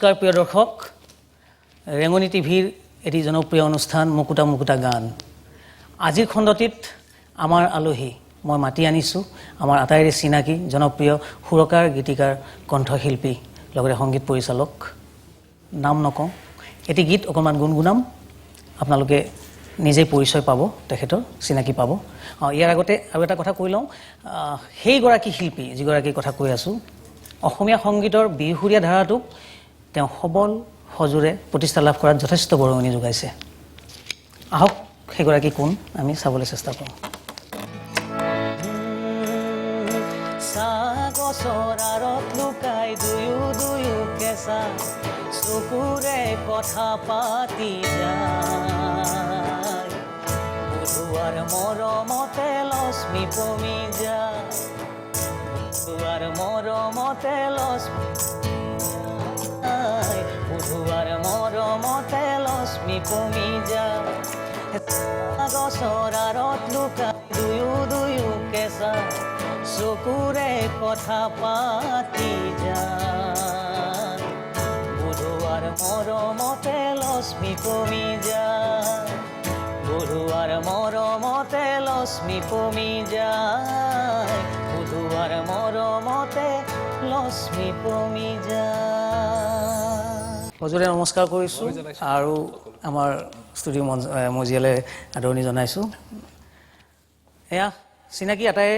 নমস্কাৰ প্ৰিয় দৰ্শক ৰেঙনি টিভিৰ এটি জনপ্ৰিয় অনুষ্ঠান মুকুতা মুকুতা গান আজিৰ খণ্ডটিত আমাৰ আলহী মই মাতি আনিছো আমাৰ আটাইৰে চিনাকি জনপ্ৰিয় সুৰকাৰ গীতিকাৰ কণ্ঠশিল্পী লগতে সংগীত পৰিচালক নাম নকওঁ এটি গীত অকমান গুণগুণাম আপোনালোকে নিজে পৰিচয় পাব তেখেতৰ চিনাকি পাব ইয়াৰ আগতে আৰু এটা কথা কৈ লওঁ সেই গৰাকী শিল্পী যিগৰাকী কথা কৈ আছো অসমীয়া সংগীতৰ বিহুৰীয়া ধাৰাটোক তেওঁ সবল হজুৰে প্ৰতিষ্ঠা লাভ কৰাত যথেষ্ট বৰঙণি যোগাইছে আহক সেইগৰাকী কোন আমি চাবলৈ চেষ্টা কৰোঁ সাগসৰাৰত লুকাই দুয়ো দুয়ো কেঁচা চকুৰে কথা পাতি যায় বুধুৱাৰ মৰমতে লক্ষ্মী পমি যায় বুধুৱাৰ মৰমতে লক্ষ্মী বুধুৱাৰ মৰমতে লক্ষ্মী পমি যায় গছৰাৰত লুকাই দুয়ো দুয়ো কেঁচা চকুৰে কথা পাতি যায় বুধুৱাৰ মৰমতে লক্ষ্মী পমি যায় বুধুৱাৰ মৰমতে লক্ষ্মী পমি যায় বুধুৱাৰ মৰমতে লক্ষ্মী পমি যায় হজুৰে নমস্কাৰ কৰিছোঁ আৰু আমাৰ ষ্টুডিঅ' মজিয়ালৈ আদৰণি জনাইছোঁ এয়া চিনাকি আটাই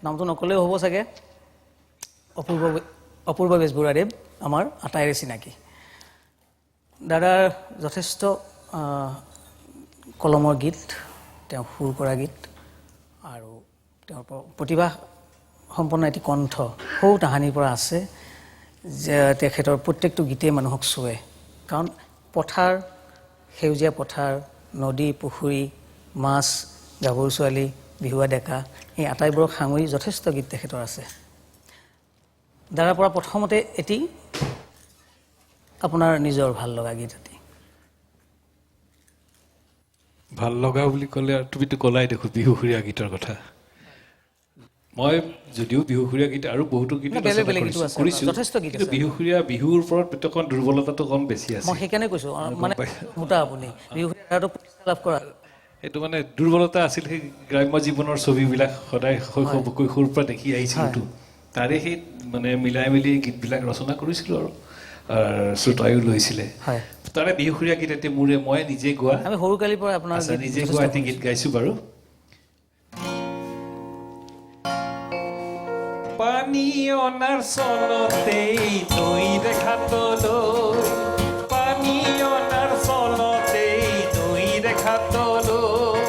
নামটো নকলেও হ'ব চাগে অপূৰ্ব বেজবৰুৱাদেৱ আমাৰ আটাইৰে চিনাকি দাদাৰ যথেষ্ট কলমৰ গীত তেওঁ সুৰ কৰা গীত আৰু তেওঁৰ প্ৰতিভা সম্পন্ন এটি কণ্ঠ সৌ তাহানিৰ পৰা আছে যে তেখেতৰ প্ৰত্যেকটো গীতেই মানুহক চুৱে কাৰণ পথাৰ সেউজীয়া পথাৰ নদী পুখুৰী মাছ গাভৰু ছোৱালী বিহুৱা ডেকা এই আটাইবোৰক সাঙুৰি যথেষ্ট গীত তেখেতৰ আছে দাদাৰ পৰা প্ৰথমতে এটি আপোনাৰ নিজৰ ভাল লগা গীত এটি ভাল লগা বুলি ক'লে তুমিতো ক'লাই দেখো বিহুসুৰীয়া গীতৰ কথা মই যদিও বিহুসুৰীয়া গীত আৰু বহুতো গীত কৰিছোঁ কিন্তু বিহুসুৰীয়া বিহুৰ ওপৰত অকণ দুৰ্বলতাটো কম বেছি আছে মই সেইকাৰণে কৈছোঁ মানে মোটা আপুনি বিহুসুৰীয়াটো প্ৰতিষ্ঠা লাভ কৰা এইটো মানে দুৰ্বলতা আছিল সেই গ্ৰাম্য জীৱনৰ ছবিবিলাক সদায় শৈশৱ কৈশোৰৰ পৰা দেখি আহিছিলোঁ তাৰে সেই মানে মিলাই মিলি গীতবিলাক ৰচনা কৰিছিলোঁ আৰু শ্ৰোতায়ো লৈছিলে তাৰে বিহুসুৰীয়া গীত এতিয়া মোৰে মই নিজে গোৱা আমি সৰুকালিৰ পৰা আপোনাৰ নিজে গোৱা এটি গীত গাইছোঁ বাৰু পানী অনাৰ চলতেই নৈ ৰেখাতলৈ পানী অনাৰ চলতেই নৈ ৰেখাতলৈ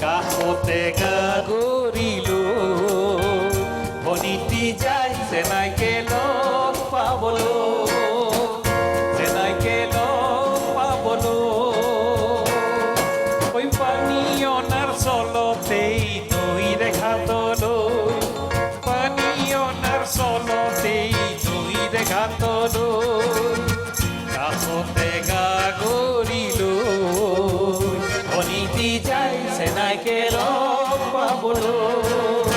কাষতে গাগৰিলো ভনিতি যায় চেনাইকে লগ পাবলৈ চেনাইকে লগ পাবলৈ ঐ পানী অনাৰ চলতেই নৈ ৰেখাতলৈ পানী অনাৰ চলতেই নৈ ৰেখাতলৈ কাষতে গাগৰিলৈ ভনিতি যায় চেনাইকে লগ পাবলৈ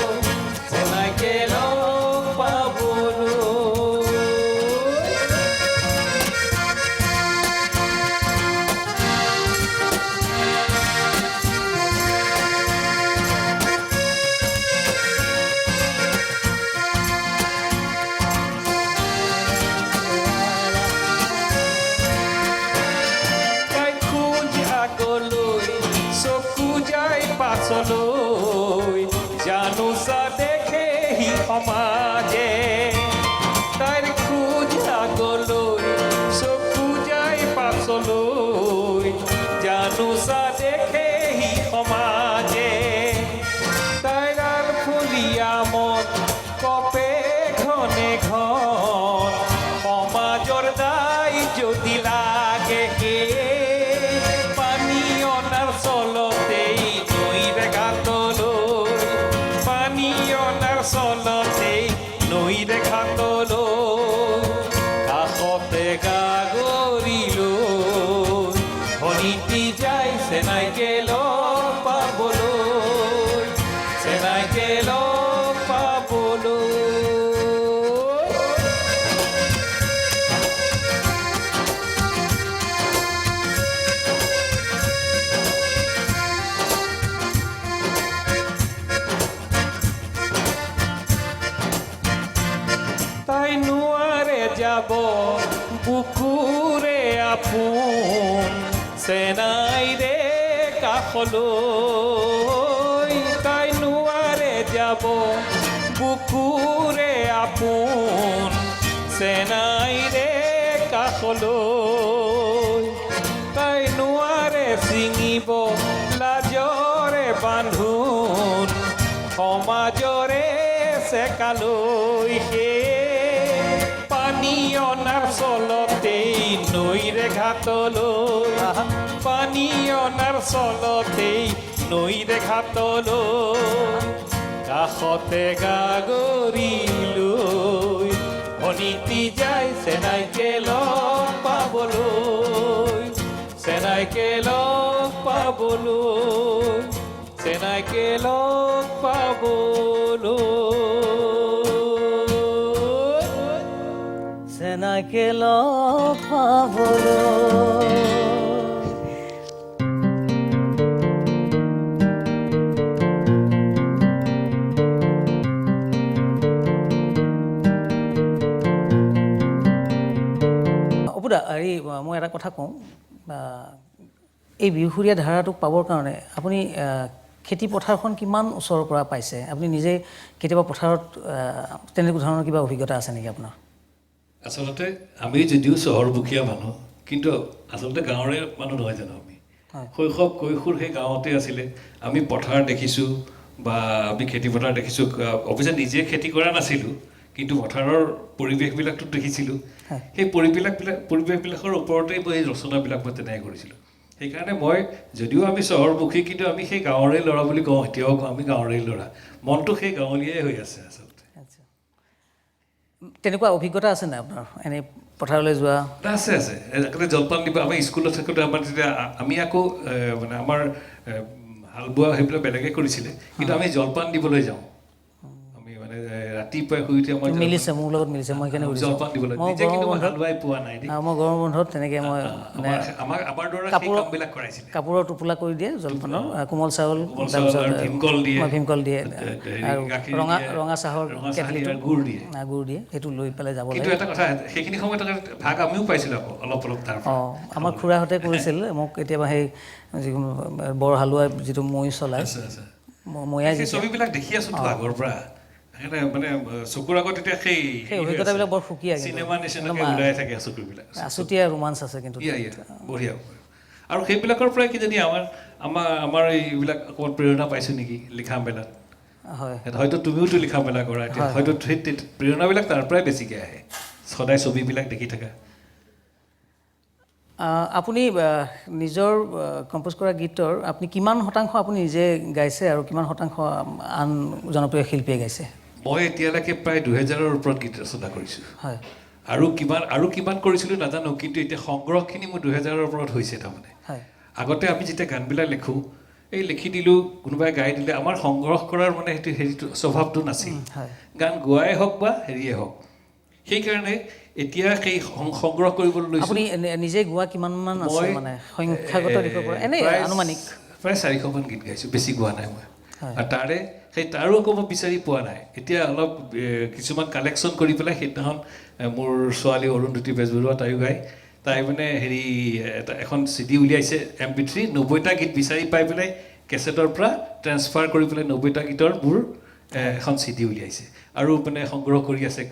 চেনাইকে লগ পাবলৈ পাছলৈ জানোচা দেখে সি সমাজে তাইৰ খোজ আগলৈ চকু যায় পাছলৈ জানোচা দেখে সি সমাজে তাইৰ ফুলীয়া মন কপে ঘনে ঘন সমাজৰ দায় যদি লাগে পানী অনাৰ চলতেই চলতেই নৈ ৰেখাতলৈ কাষতে গাগৰিলৈ ভনিতি যায় চেনাইকে লগ পাবলৈ চেনাইকে লগ পাবলৈ আপোন চেনাই ৰে কাষলৈ তাই নোৱাৰে যাব বুকুৰে আপোন চেনাই ৰে কাষলৈ তাই নোৱাৰে ছিঙিব লাজৰে বান্ধোন সমাজৰে চেকালৈ পানী অনাৰ চলতেই নৈৰে ঘাটলৈ পানী অনাৰ চলতেই নৈৰে ঘাটলৈ কাষতে গাগৰি লৈ অনীতি যায় চেনাইকে লগ পাবলৈ চেনাইকে লগ পাবলৈ চেনাইকে লগ পাবলৈ চেনাইকে লগ পাবলৈ অপুদা হেৰি মই এটা কথা কওঁ এই বিহুসুৰীয়া ধাৰাটোক পাবৰ কাৰণে আপুনি খেতি পথাৰখন কিমান ওচৰৰ পৰা পাইছে আপুনি নিজে কেতিয়াবা পথাৰত তেনেকুৱা ধৰণৰ কিবা অভিজ্ঞতা আছে নেকি আপোনাৰ আচলতে আমি যদিও চহৰমুখীয়া মানুহ কিন্তু আচলতে গাঁৱৰে মানুহ নহয় জানো আমি শৈশৱ কৈশোৰ সেই গাঁৱতে আছিলে আমি পথাৰ দেখিছোঁ বা আমি খেতি পথাৰ দেখিছোঁ অৱশ্যে নিজে খেতি কৰা নাছিলোঁ কিন্তু পথাৰৰ পৰিৱেশবিলাকতো দেখিছিলোঁ সেই পৰিৱেশবিলাকৰ ওপৰতেই মই এই ৰচনাবিলাক মই তেনেকৈ কৰিছিলোঁ সেইকাৰণে মই যদিও আমি চহৰমুখী কিন্তু আমি সেই গাঁৱৰে ল'ৰা বুলি কওঁ এতিয়াও আমি গাঁৱৰে ল'ৰা মনটো সেই গাঁৱলীয়াই হৈ আছে আচলতে তেনেকুৱা অভিজ্ঞতা আছে নাই আপোনাৰ এনেই পথাৰলৈ যোৱা আছে আছে আগতে জলপান দিব আমি স্কুলত থাকোঁতে আমাৰ যেতিয়া আমি আকৌ মানে আমাৰ হাল বোৱা সেইবিলাক বেলেগে কৰিছিলে কিন্তু আমি জলপান দিবলৈ যাওঁ আমি মানে ৰাতিপুৱাই শুই উঠি আমাৰ মিলিছে মোৰ লগত মিলিছে মই সেইকাৰণে জলপান দিবলৈ নিজে কিন্তু মই হালুৱাই পোৱা নাই মই গৰম বন্ধত তেনেকৈ মই আমাৰ দৰে কামবিলাক কৰাইছিলে কাপোৰৰ টোপোলা কৰি দিয়ে জলপানৰ কোমল চাউল ভীমকল দিয়ে আৰু ৰঙা চাহৰ কেটলিটো গুড় দিয়ে গুড় দিয়ে সেইটো লৈ পেলাই যাব কিন্তু লাগে এটা কথা সেইখিনি সময়ত ভাগ আমিও পাইছিলোঁ আকৌ অলপ অলপ তাৰ আমাৰ খুৰাহঁতে কৰিছিল মোক কেতিয়াবা সেই যিকোনো বৰ হালোৱা যিটো মৈ চলাই মৈয়াই ছবিবিলাক দেখি আছোঁতো আগৰ পৰা মানে চকুৰ আগত এতিয়া সেই অভিজ্ঞতাবিলাক বৰ সুকীয়া চিনেমা নিচিনাকৈ ওলাই থাকে চকুবিলাক আচুতীয়া ৰোমাঞ্চ আছে কিন্তু বঢ়িয়া আৰু সেইবিলাকৰ পৰাই কিজানি আমাৰ এইবিলাক অকণমান প্ৰেৰণা পাইছোঁ নেকি লিখা মেলাত হয় হয়তো তুমিওতো লিখা মেলা কৰা এতিয়া হয়তো সেই প্ৰেৰণাবিলাক তাৰ পৰাই বেছিকৈ আহে সদায় ছবিবিলাক দেখি থাকা আপুনি নিজৰ কম্প'জ কৰা গীতৰ আপুনি কিমান শতাংশ আপুনি নিজে গাইছে আৰু কিমান শতাংশ আন জনপ্ৰিয় শিল্পীয়ে গাইছে মই এতিয়ালৈকে প্ৰায় 2000ৰ ওপৰত গীত ৰচনা কৰিছোঁ হয় আৰু কিমান কৰিছিলোঁ নাজানো কিন্তু এতিয়া সংগ্ৰহখিনি মোৰ 2000ৰ ওপৰত হৈছে তাৰমানে আগতে আমি যেতিয়া গানবিলাক লিখোঁ এই লিখি দিলোঁ কোনোবাই গাই দিলে আমাৰ সংগ্ৰহ কৰাৰ মানে হেৰিটো স্বভাৱটো নাছিল গান গোৱাই হওক বা হেৰিয়ে হওক সেইকাৰণে এতিয়া সেই সংগ্ৰহ কৰিবলৈ লৈছোঁ আপুনি নিজে গোৱা কিমানমান আছে মানে সংখ্যাগত দিশৰ পৰা এনেই আনুমানিক প্ৰায় 400মান গীত গাইছোঁ বেছি গোৱা নাই মই আৰু তাৰো আকৌ মই বিচাৰি পোৱা নাই এতিয়া অলপ কিছুমান কালেকশ্যন কৰি পেলাই সেইদিনাখন মোৰ ছোৱালী অৰুন্ধতী বেজবৰুৱা তাইও গায় তাই মানে হেৰি এখন CD উলিয়াইছে MP3 90টা গীত বিচাৰি পাই পেলাই কেছেটৰ পৰা ট্ৰেন্সফাৰ কৰি পেলাই 90টা গীতৰ মোৰ এখন CD উলিয়াইছে আৰু মানে সংগ্ৰহ কৰি আছে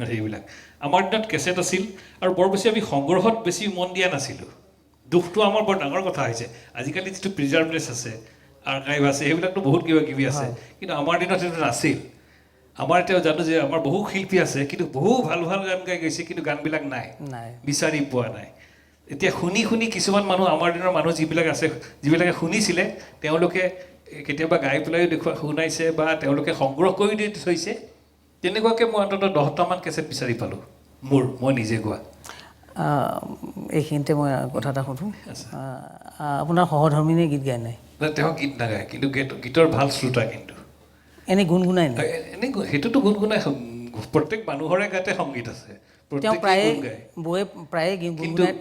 হেৰিবিলাক আমাৰ দিনত কেছেট আছিল আৰু বৰ বেছি আমি সংগ্ৰহত বেছি মন দিয়া নাছিলোঁ দুখটো আমাৰ বৰ ডাঙৰ কথা হৈছে আজিকালি যিটো প্ৰিজাৰ্ভনেছ আছে আৰ্কাইভ আছে সেইবিলাকতো বহুত কিবা কিবি আছে কিন্তু আমাৰ দিনত সেইটো নাছিল আমাৰ এতিয়া জানো যে আমাৰ বহু শিল্পী আছে কিন্তু বহু ভাল ভাল গান গাই গৈছে কিন্তু গানবিলাক নাই বিচাৰি পোৱা নাই এতিয়া শুনি কিছুমান মানুহ আমাৰ দিনৰ মানুহ যিবিলাক আছে যিবিলাকে শুনিছিলে তেওঁলোকে কেতিয়াবা গাই পেলাই শুনাইছে বা তেওঁলোকে সংগ্ৰহ কৰি দি থৈছে তেনেকুৱাকৈ মই অন্ততঃ 10টামান কেছেট বিচাৰি পালোঁ মই নিজে গোৱা এইখিনিতে মই কথা এটা সুধোঁ আপোনাৰ সহধৰ্মিনীয়ে গীত গায় নাই তেওঁ গীত নাগায় কিন্তু গীতৰ ভাল শ্ৰোতা কিন্তু এনেই গুণগুণাই নাই এনেই সেইটোতো গুণগুণাই প্ৰত্যেক মানুহৰে গাতে সংগীত আছে তেওঁ বৌয়ে প্ৰায়ে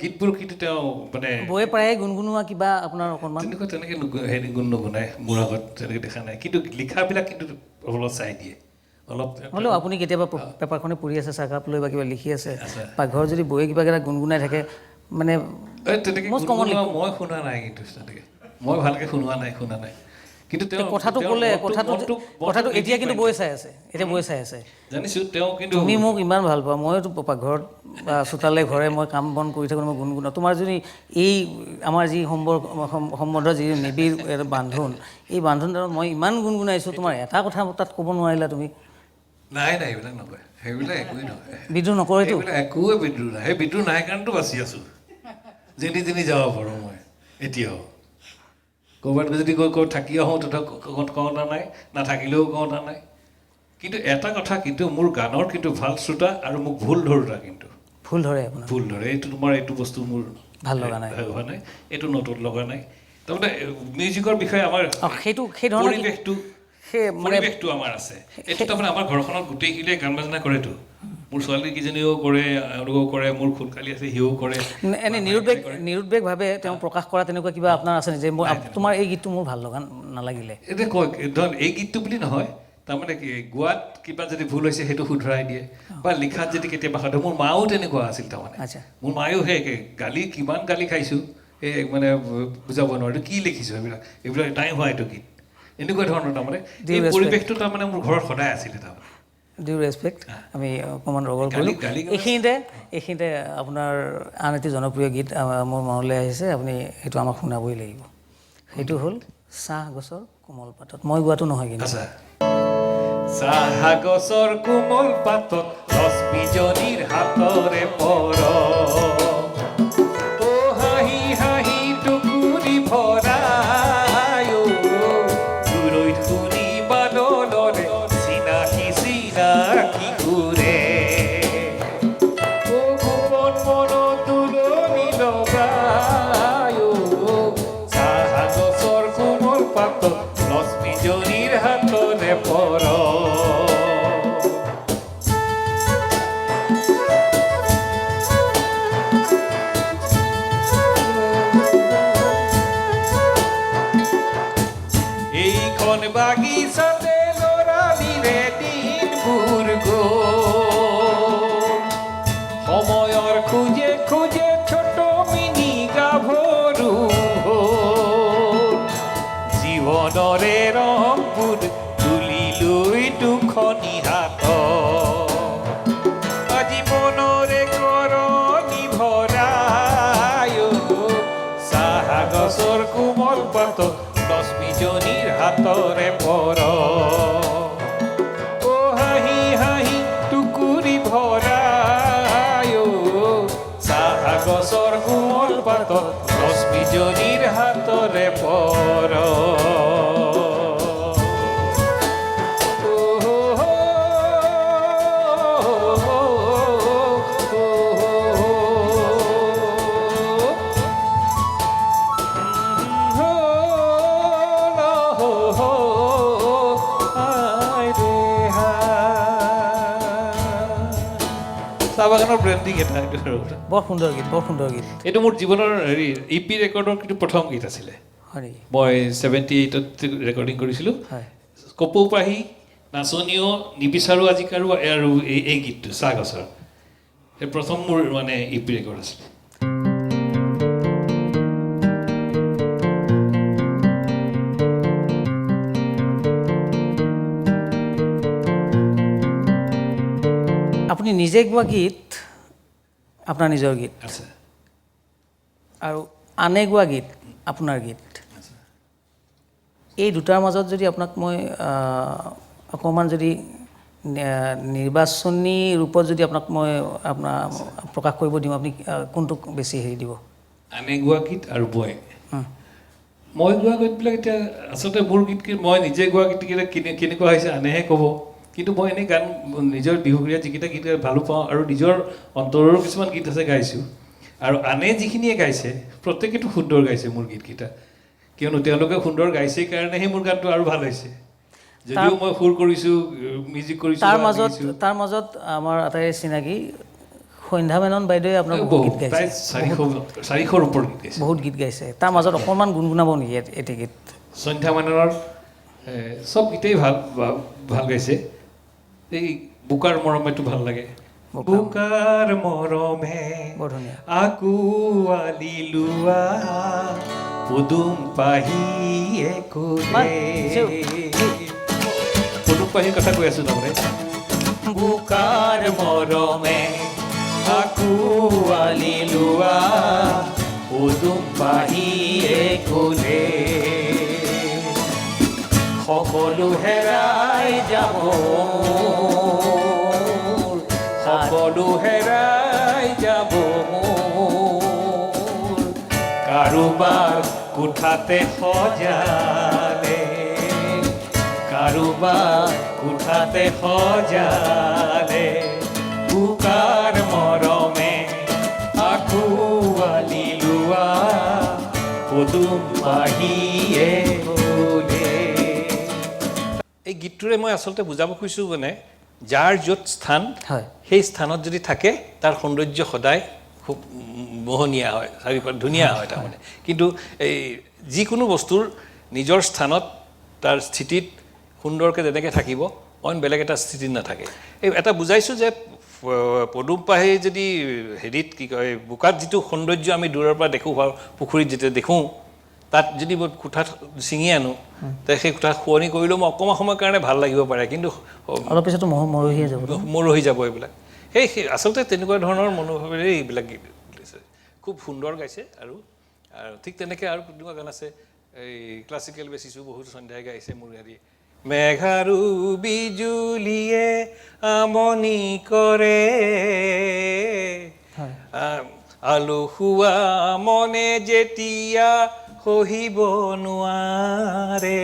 গীতবোৰ কিন্তু তেওঁ মানে বৌয়ে প্ৰায়ে গুণগুণোৱা কিবা আপোনাৰ অকণমান তেনেকৈ হেৰি গুণ নুগুণাই মোৰ আগত তেনেকৈ দেখা নাই কিন্তু লিখাবিলাক কিন্তু অলপ চাই দিয়ে অলপ হ'লেও আপুনি কেতিয়াবা পেপাৰখনে পঢ়ি আছে চাহকাপ লৈ বা কিবা লিখি আছে পাকঘৰত যদি বৌয়ে কিবা এটা গুণগুণাই থাকে মানে তেনেকৈ most commonly মই শুনা নাই কিন্তু তেনেকৈ মই ভালকৈ শুনা নাই কিন্তু তেওঁ কথাটো ক'লে কথাটো এতিয়া কিন্তু বৈ চাই আছে জানিছোঁ তেওঁ কিন্তু তুমি মোক ইমান ভাল পোৱা মইতো পাকঘৰত বা চোতালে ঘৰে মই কাম বন কৰি থাকোঁ মই গুণগুণাওঁ তোমাৰ যদি এই আমাৰ যি সম্বন্ধৰ যি নিবিড় এটা বান্ধোন এই বান্ধোনডালত মই ইমান গুণগুণাইছোঁ তোমাৰ এটা কথা তাত ক'ব নোৱাৰিলা তুমি নাই এইবিলাক নকয় সেইবিলাক একোৱেই নহয় বিদ্ৰোহ নকৰেতো সেইবিলাক একোৱে বিদ্ৰোহ নাই সেই বিদ্ৰোহ নাই কাৰণেতো বাচি আছোঁ যেনি তেনি যাব পাৰোঁ মই এতিয়াও ক'ৰবাত যদি ক'ৰবাত থাকি আহোঁ তথাপি কওঁতা নাই নাথাকিলেও কওঁতা নাই কিন্তু এটা কথা কিন্তু মোৰ গানৰ কিন্তু ভাল শ্ৰোতা আৰু মোক ভুল ধৰোঁতা কিন্তু ভুল ধৰে আপোনাৰ ভুল ধৰে এইটো তোমাৰ এইটো বস্তু মোৰ ভাল লগা নাই হোৱা নাই এইটো নতুন লগা নাই তাৰমানে মিউজিকৰ বিষয়ে আমাৰ সেই ধৰণৰ পৰিৱেশটো আমাৰ আছে এইটো তাৰমানে আমাৰ ঘৰখনত গোটেইখিনিয়ে গান বাজনা কৰেতো মোৰ ছোৱালীকেইজনীও কৰে এওঁলোকেও কৰে মোৰ খুলকালি আছে সিও কৰে এনেই নিৰুদ্বেগভাৱে তেওঁ প্ৰকাশ কৰা তেনেকুৱা কিবা আপোনাৰ আছে যে তোমাৰ এই গীতটো মোৰ ভাল লগা নালাগিলে এতিয়া কয় ধৰ এই গীতটো বুলি নহয় তাৰমানে কি গোৱাত কিবা যদি ভুল হৈছে সেইটো শুধৰাই দিয়ে বা লিখাত যদি কেতিয়াবা সাধু মোৰ মাও তেনেকুৱা আছিল তাৰমানে আচ্ছা মোৰ মায়েও সেই কিমান গালি খাইছোঁ এই মানে বুজাব নোৱাৰোঁ কি লিখিছোঁ এইবিলাক টাইম হোৱা এইটো গীত এনেকুৱা ধৰণৰ তাৰমানে এই পৰিৱেশটো তাৰমানে মোৰ ঘৰত সদায় আছিলে তাৰমানে ডিউ ৰেচপেক্ট আমি অকণমান ৰগৰ কৰিলোঁ এইখিনিতে আপোনাৰ আন এটি জনপ্ৰিয় গীত মোৰ মনলৈ আহিছে আপুনি সেইটো আমাক শুনাবই লাগিব সেইটো হ'ল চাহ গছৰ কোমল পাতত মই গোৱাটো নহয় কিন্তু চাহ গছৰ কোমল পাতত ৰশ্মিজনীৰ হাতৰে পৰ হাঁহি হাঁহি টুকুৰি ভৰাই দূৰৈত শুনি বাদলৰে চিনাকি ঘূৰে ঘুমন মনত তুলনি লগাই চাহ গছৰ কোমল পাতত ৰশ্মিজনীৰ হাতৰে পৰ এইখন বাগিচাতে লৰালিৰে দিনবোৰ সময়ৰ খোজে খোজে ছোট মিনি গাভৰু জীৱনৰে ৰংবোৰ তুলি লৈ দুখনি হাত আজি মনৰে কৰণি ভৰাই চাহ গছৰ কোমল পাতত ৰশ্মিজনীৰ হাতৰে পৰ হাঁহি হাঁহি টুকুৰি ভৰাই চাহ গছৰ কোমল পাতত ৰশ্মিজনীৰ হাতৰে পৰ চাহ বাগানৰ ব্ৰেণ্ডিং এটা বৰ সুন্দৰ গীত এইটো মোৰ জীৱনৰ হেৰি EP ৰেকৰ্ডৰ কিন্তু প্ৰথম গীত আছিলে মই 78ত ৰেকৰ্ডিং কৰিছিলোঁ কপৌ পাহি নাচনীও নিবিচাৰোঁ আজিকাৰো আৰু এই গীতটো চাহ গছৰ এই প্ৰথম মোৰ মানে EP ৰেকৰ্ড আছিলে আপুনি নিজে গোৱা গীত আপোনাৰ নিজৰ গীত আছে আৰু আনে গোৱা গীত আপোনাৰ গীত এই দুটাৰ মাজত যদি আপোনাক মই অকণমান যদি নিৰ্বাচনী ৰূপত যদি আপোনাক মই প্ৰকাশ কৰিব দিওঁ আপুনি কোনটোক বেছি হেৰি দিব আনে গোৱা গীত আৰু মই গোৱা গীতবিলাক এতিয়া আচলতে মোৰ গীত মই নিজে গোৱা গীতকেইটা কেনেকুৱা হৈছে আনেহে ক'ব কিন্তু মই এনেই গান নিজৰ বিহুগীয়া যিকেইটা গীত ভালো পাওঁ আৰু নিজৰ অন্তৰৰো কিছুমান গীত আছে গাইছোঁ আৰু আনে যিখিনিয়ে গাইছে প্ৰত্যেকেতো সুন্দৰ গাইছে মোৰ গীতকেইটা কিয়নো তেওঁলোকে সুন্দৰ গাইছে কাৰণেহে মোৰ গানটো আৰু ভাল হৈছে যদিও মই সুৰ কৰিছোঁ মিউজিক কৰিছোঁ তাৰ মাজত আমাৰ আটাইৰে চিনাকি সন্ধ্যা মেনন বাইদেৱে আপোনাৰ বহুত গীত গাইছে 400ৰ ওপৰত গীত গাইছে বহুত গীত গাইছে তাৰ মাজত অকণমান গুণগুণাব নেকি এটি গীত সন্ধ্যা মেননৰ চব গীতেই ভাল গাইছে এই বোকাৰ মৰমেটো ভাল লাগে বোকাৰ মৰমে বৰ ধুনীয়া আকুৱালি লোৱা পদুম পাহিয়ে কোলে পদুম পাহিৰ কথা কৈ আছো তাৰমানে বোকাৰ মৰমে আকুৱালি লোৱা পদুম পাহিয়ে কোলে সকলো হেৰাই যাব সকলো হেৰাই যাব কাৰোবাৰ কোঠাতে সজালে কাৰোবাৰ কোঠাতে সজালে বোকাৰ মৰমে আকুৱালি লোৱা পদুম পাহিয়ে কোলে এই গীতটোৰে মই আচলতে বুজাব খুজিছোঁ মানে যাৰ য'ত স্থান হয় সেই স্থানত যদি থাকে তাৰ সৌন্দৰ্য সদায় খুব মোহনীয়া হয় চাৰিওফালে ধুনীয়া হয় তাৰমানে কিন্তু এই যিকোনো বস্তুৰ নিজৰ স্থানত তাৰ স্থিতিত সুন্দৰকৈ যেনেকৈ থাকিব অইন বেলেগ এটা স্থিতিত নাথাকে এই এটা বুজাইছোঁ যে পদুম পাহি যদি হেৰিত কি কয় বোকাত যিটো সৌন্দৰ্য আমি দূৰৰ পৰা দেখোঁ বা পুখুৰীত যেতিয়া দেখোঁ তাত যদি মই কোঠাত ছিঙি আনো তে সেই কোঠাত শুৱনি কৰিলেও মই অকণমান সময়ৰ কাৰণে ভাল লাগিব পাৰে কিন্তু অলপ পিছতো মৰহিয়ে যাব মৰহি যাব এইবিলাক সেই আচলতে তেনেকুৱা ধৰণৰ মনোভাৱেৰে এইবিলাক গীত লিখিছে খুব সুন্দৰ গাইছে আৰু ঠিক তেনেকৈ আৰু তেনেকুৱা গান আছে এই ক্লাছিকেল বেচিছোঁ বহুত সন্ধ্যাই গাইছে মোৰ হেৰি মেঘাৰু বিজুলীয়ে আমনি কৰে আলসুৱা মনে যেতিয়া সহিব নোৱাৰে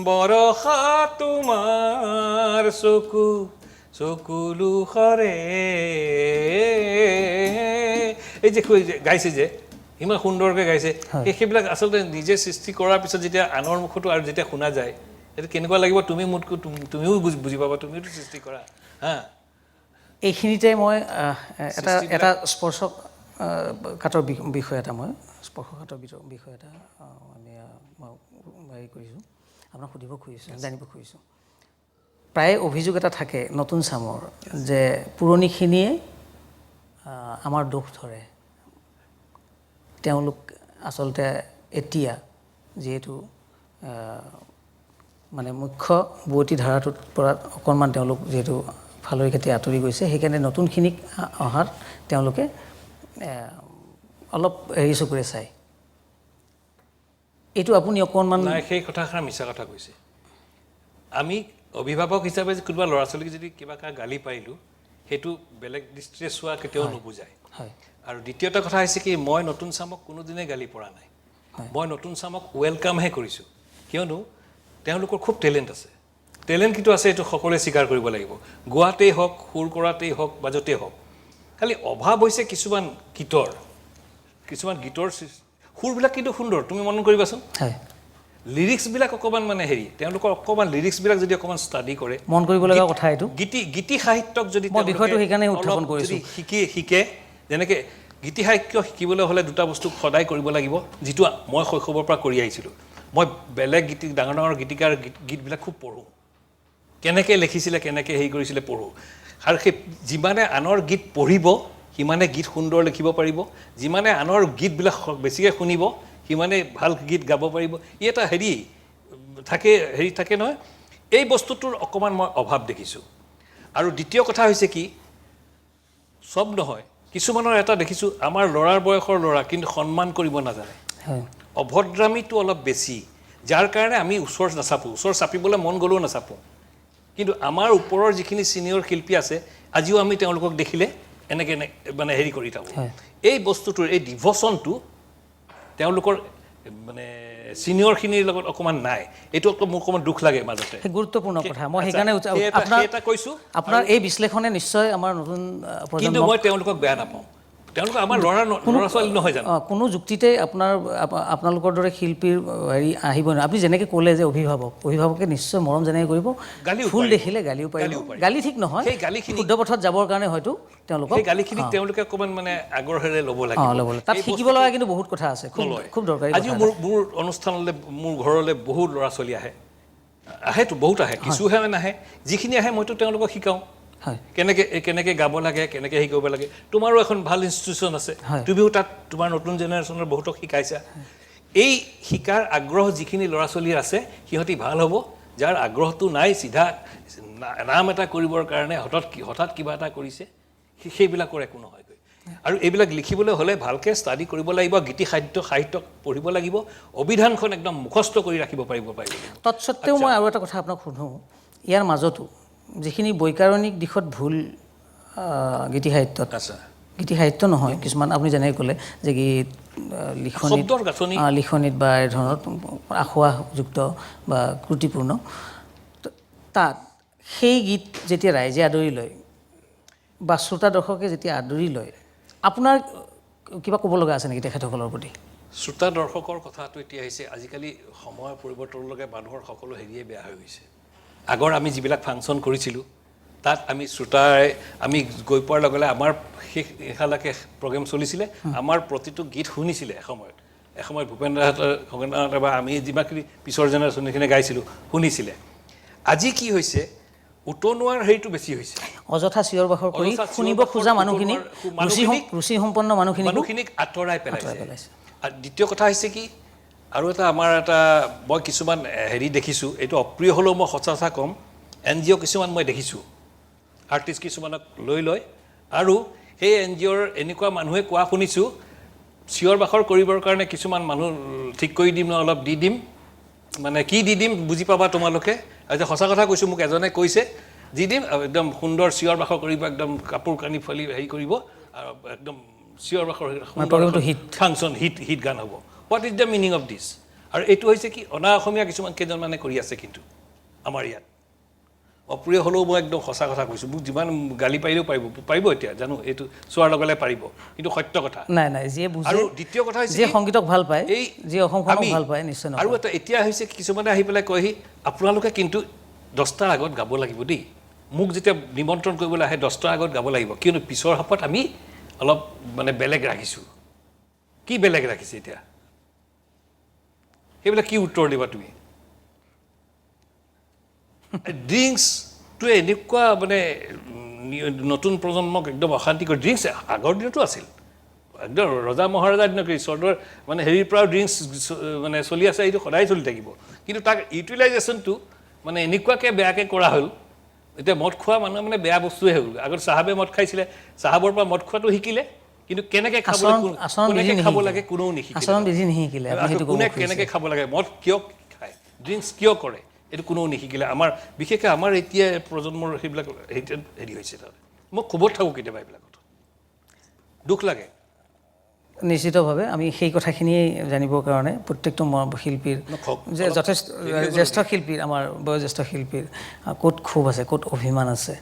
বৰষা তোমাৰ চকুলো সৰে এই যে গাইছে যে ইমান সুন্দৰকৈ গাইছে সেইবিলাক আচলতে নিজে সৃষ্টি কৰাৰ পিছত যেতিয়া আনৰ মুখতো আৰু যেতিয়া শুনা যায় সেইটো কেনেকুৱা লাগিব তুমি মোতকৈ তুমিও বুজি পাবা তুমিওতো সৃষ্টি কৰা হা এইখিনিতে মই এটা স্পৰ্শকাতৰ বিষয় এটা মই স্পৰ্শকাতৰ বিষয় এটা আমি হেৰি কৰিছোঁ আপোনাক সুধিব খুজিছোঁ জানিব খুজিছোঁ প্ৰায় অভিযোগ এটা থাকে নতুন চামৰ যে পুৰণিখিনিয়ে আমাৰ দোষ ধৰে তেওঁলোক আচলতে এতিয়া যিহেতু মানে মুখ্য বুৱতী ধাৰাটোৰ পৰা অকণমান তেওঁলোক যিহেতু ফালৰি কাটি আঁতৰি গৈছে সেইকাৰণে নতুনখিনিক অহাত তেওঁলোকে অলপ হেৰি চকুৰে চায় এইটো আপুনি অকণমান নাই সেই কথাষাৰ মিছা কথা কৈছে আমি অভিভাৱক হিচাপে কোনোবা ল'ৰা ছোৱালীক যদি কিবা গালি পাৰিলোঁ সেইটো বেলেগ দৃষ্টিৰে চোৱা কেতিয়াও নুবুজায় হয় আৰু দ্বিতীয়টা কথা হৈছে কি মই নতুন চামক কোনোদিনে গালি পৰা নাই মই নতুন চামক ৱেলকামহে কৰিছোঁ কিয়নো তেওঁলোকৰ খুব টেলেণ্ট আছে টেলেণ্ট কিন্তু আছে এইটো সকলোৱে স্বীকাৰ কৰিব লাগিব গোৱাতেই হওক সুৰ কৰাতেই হওক বাজতেই হওক খালি অভাৱ হৈছে কিছুমান গীতৰ সুৰবিলাক কিন্তু সুন্দৰ তুমি মন কৰিবাচোন হয় লিৰিক্সবিলাক অকণমান মানে হেৰি তেওঁলোকৰ অকণমান লিৰিক্সবিলাক যদি অকণমান ষ্টাডি কৰে মন কৰিবলগা কথা এইটো গীতি সাহিত্যক যদি মই বিষয়টো সেইকাৰণে উত্থাপন কৰিছোঁ শিকে যেনেকৈ গীতি সাহিত্য শিকিবলৈ হ'লে দুটা বস্তু সদায় কৰিব লাগিব যিটো মই শৈশৱৰ পৰা কৰি আহিছিলোঁ মই বেলেগ ডাঙৰ ডাঙৰ গীতিকাৰ গীতবিলাক খুব পঢ়োঁ কেনেকৈ লিখিছিলে কেনেকৈ হেৰি কৰিছিলে পঢ়োঁ আৰু সেই যিমানে আনৰ গীত পঢ়িব সিমানে গীত সুন্দৰ লিখিব পাৰিব যিমানে আনৰ গীতবিলাক বেছিকৈ শুনিব সিমানে ভাল গীত গাব পাৰিব ই এটা হেৰি থাকে নহয় এই বস্তুটোৰ অকণমান মই অভাৱ দেখিছোঁ আৰু দ্বিতীয় কথা হৈছে কি চব নহয় কিছুমানৰ এটা দেখিছোঁ আমাৰ ল'ৰাৰ বয়সৰ ল'ৰা কিন্তু সন্মান কৰিব নাজানে অভদ্ৰামীটো অলপ বেছি যাৰ কাৰণে আমি ওচৰ নাচাপোঁ ওচৰ চাপিবলৈ মন গ'লেও নাচাপোঁ কিন্তু আমাৰ ওপৰৰ যিখিনি ছিনিয়ৰ শিল্পী আছে আজিও আমি তেওঁলোকক দেখিলে এনেকৈ মানে হেৰি কৰি থাকোঁ এই বস্তুটোৰ এই ডিভ'চনটো তেওঁলোকৰ মানে ছিনিয়ৰখিনিৰ লগত অকণমান নাই এইটো মোৰ অকণমান দুখ লাগে মাজতে গুৰুত্বপূৰ্ণ কথা মই সেইকাৰণে এটা কৈছোঁ আপোনাৰ এই বিশ্লেষণে নিশ্চয় আমাৰ নতুন কিন্তু মই তেওঁলোকক বেয়া নাপাওঁ তেওঁলোক আমাৰ ল'ৰা ছোৱালী নহয় জানো কোনো যুক্তিতে আপোনালোকৰ দৰে শিল্পীৰ হেৰি আহিব নোৱাৰে আপুনি যেনেকৈ ক'লে যে অভিভাৱকে নিশ্চয় মৰম যেনেকৈ কৰিব ফুল দেখিলে গালিও পাৰিব গালি ঠিক নহয় শুদ্ধ পথত যাবৰ কাৰণে হয়তো তেওঁলোকক সেই গালিখিনিক তেওঁলোকে অকণমান মানে আগ্ৰহেৰে ল'ব লাগিব তাত শিকিব লগা কিন্তু বহুত কথা আছে খুব দৰকাৰী আজিও মোৰ অনুষ্ঠানলৈ মোৰ ঘৰলৈ বহুত ল'ৰা ছোৱালী আহেতো বহুত আহে কিছুহে নাহে যিখিনি আহে মইতো তেওঁলোকক শিকাওঁ হয় কেনেকৈ গাব লাগে কেনেকৈ হেৰি কৰিব লাগে তোমাৰো এখন ভাল ইনষ্টিটিউশ্যন আছে তুমিও তাত তোমাৰ নতুন জেনেৰেশ্যনৰ বহুতক শিকাইছা এই শিকাৰ আগ্ৰহ যিখিনি ল'ৰা ছোৱালীৰ আছে সিহঁতি ভাল হ'ব যাৰ আগ্ৰহটো নাই চিধা নাম এটা কৰিবৰ কাৰণে হঠাৎ কিবা এটা কৰিছে সেইবিলাকৰ একো নহয়গৈ আৰু এইবিলাক লিখিবলৈ হ'লে ভালকৈ ষ্টাডি কৰিব লাগিব গীতি সাহিত্য পঢ়িব লাগিব অভিধানখন একদম মুখস্থ কৰি ৰাখিব পাৰিব তৎসত্ত্বেও মই আৰু এটা কথা আপোনাক সোধোঁ ইয়াৰ মাজতো যিখিনি বৈকাৰণিক দিশত ভুল গীতি সাহিত্যত গীতি সাহিত্য নহয় কিছুমান আপুনি যেনেকৈ ক'লে যে গীত লিখনিত বা এই ধৰণৰ আখোৱাযুক্ত বা ক্ৰুটিপূৰ্ণ তাত সেই গীত যেতিয়া ৰাইজে আদৰি লয় বা শ্ৰোতা দৰ্শকে যেতিয়া আদৰি লয় আপোনাৰ কিবা ক'ব লগা আছে নেকি তেখেতসকলৰ প্ৰতি শ্ৰোতা দৰ্শকৰ কথাটো এতিয়া আহিছে আজিকালি সময়ৰ পৰিৱৰ্তনৰ লগে মানুহৰ সকলো হেৰিয়ে বেয়া হৈ গৈছে আগৰ আমি যিবিলাক ফাংচন কৰিছিলোঁ তাত আমি শ্ৰোতাই আমি গৈ পোৱাৰ লগে লগে আমাৰ শেষলৈকে প্ৰগ্ৰেম চলিছিলে আমাৰ প্ৰতিটো গীত শুনিছিলে এসময়ত ভূপেন্দ্ৰনাথ বা আমি যিমানখিনি পিছৰ জেনেৰেশ্যনখিনি গাইছিলোঁ শুনিছিলে আজি কি হৈছে উতনোৱাৰ হেৰিটো বেছি হৈছে অযথা চিঞৰ বাখৰ কৰি শুনিব খোজা মানুহখিনিক ৰুচিসম্পন্ন মানুহখিনিক আঁতৰাই পেলাইছে আৰু দ্বিতীয় কথা হৈছে কি আৰু আমাৰ এটা মই কিছুমান হেৰি দেখিছোঁ এইটো অপ্ৰিয় হ'লেও মই সঁচা ক'ম NGO কিছুমান মই দেখিছোঁ আৰ্টিষ্ট কিছুমানক লৈ লয় আৰু সেই NGOৰ এনেকুৱা মানুহে কোৱা শুনিছোঁ চিঞৰ বাখৰ কৰিবৰ কাৰণে কিছুমান মানুহ ঠিক কৰি দিম অলপ দি দিম মানে কি দি দিম বুজি পাবা তোমালোকে আজি সঁচা কথা কৈছোঁ মোক এজনে কৈছে দি দিম একদম সুন্দৰ চিঞৰ বাখৰ কৰিব একদম কাপোৰ কানি ফালি হেৰি কৰিব আৰু একদম চিঞৰ বাখৰ ফাংচন হিট গান হ'ব what is the meaning of this আৰু এইটো হৈছে কি অনা অসমীয়া কিছুমান কেইজনমানে কৰি আছে কিন্তু আমাৰ ইয়াত অপ্ৰিয় হ'লেও মই একদম সঁচা কথা কৈছোঁ মোক যিমান গালি পাৰিলেও পাৰিব এতিয়া জানো এইটো চোৱাৰ লগে লগে পাৰিব কিন্তু সত্য কথা নাই যিয়ে বুজে আৰু দ্বিতীয় কথা হৈছে যে সংগীতক ভাল পায় যে অসমখনক ভাল পায় নিশ্চয় আৰু এটা এতিয়া হৈছে কিছুমানে আহি পেলাই কয়হি আপোনালোকে কিন্তু 10টাৰ আগত গাব লাগিব দেই মোক যেতিয়া নিমন্ত্ৰণ কৰিবলৈ আহে 10টাৰ আগত গাব লাগিব কিন্তু পিছৰ হাপত আমি অলপ মানে বেলেগ ৰাখিছোঁ কি বেলেগ ৰাখিছে এতিয়া সেইবিলাক কি উত্তৰ দিবা তুমি ড্ৰিংকছটোৱে এনেকুৱা মানে নতুন প্ৰজন্মক একদম অশান্তি কৰে ড্ৰিংকছ আগৰ দিনতো আছিল একদম ৰজা মহাৰজাৰ দিনত চৰ্টৰ মানে হেৰিৰ পৰাও ড্ৰিংকছ মানে চলি আছে এইটো সদায় চলি থাকিব কিন্তু তাক ইউটিলাইজেশ্যনটো মানে এনেকুৱাকৈ বেয়াকৈ কৰা হ'ল এতিয়া মদ খোৱা মানুহে মানে বেয়া বস্তুৱে হৈ গ'ল আগত চাহাবে মদ খাইছিলে চাহাবৰ পৰা মদ খোৱাটো শিকিলে কিন্তু কেনেকৈ খাব লাগে কোনেও নিশিকিলে কোনে কেনেকৈ খাব লাগে মদ কিয় খায় ড্ৰিংকছ কিয় কৰে এইটো কোনেও নিশিকিলে আমাৰ বিশেষকৈ আমাৰ এতিয়া প্ৰজন্মৰ সেইবিলাক হেৰি হৈছে তাত মই খবৰত থাকোঁ কেতিয়াবা এইবিলাকত দুখ লাগে নিশ্চিতভাৱে আমি সেই কথাখিনিয়ে জানিবৰ কাৰণে প্ৰত্যেকটো শিল্পীৰ যে যথেষ্ট জ্যেষ্ঠ শিল্পীৰ আমাৰ বয়োজ্যেষ্ঠ শিল্পীৰ ক'ত ক্ষোভ আছে ক'ত অভিমান আছে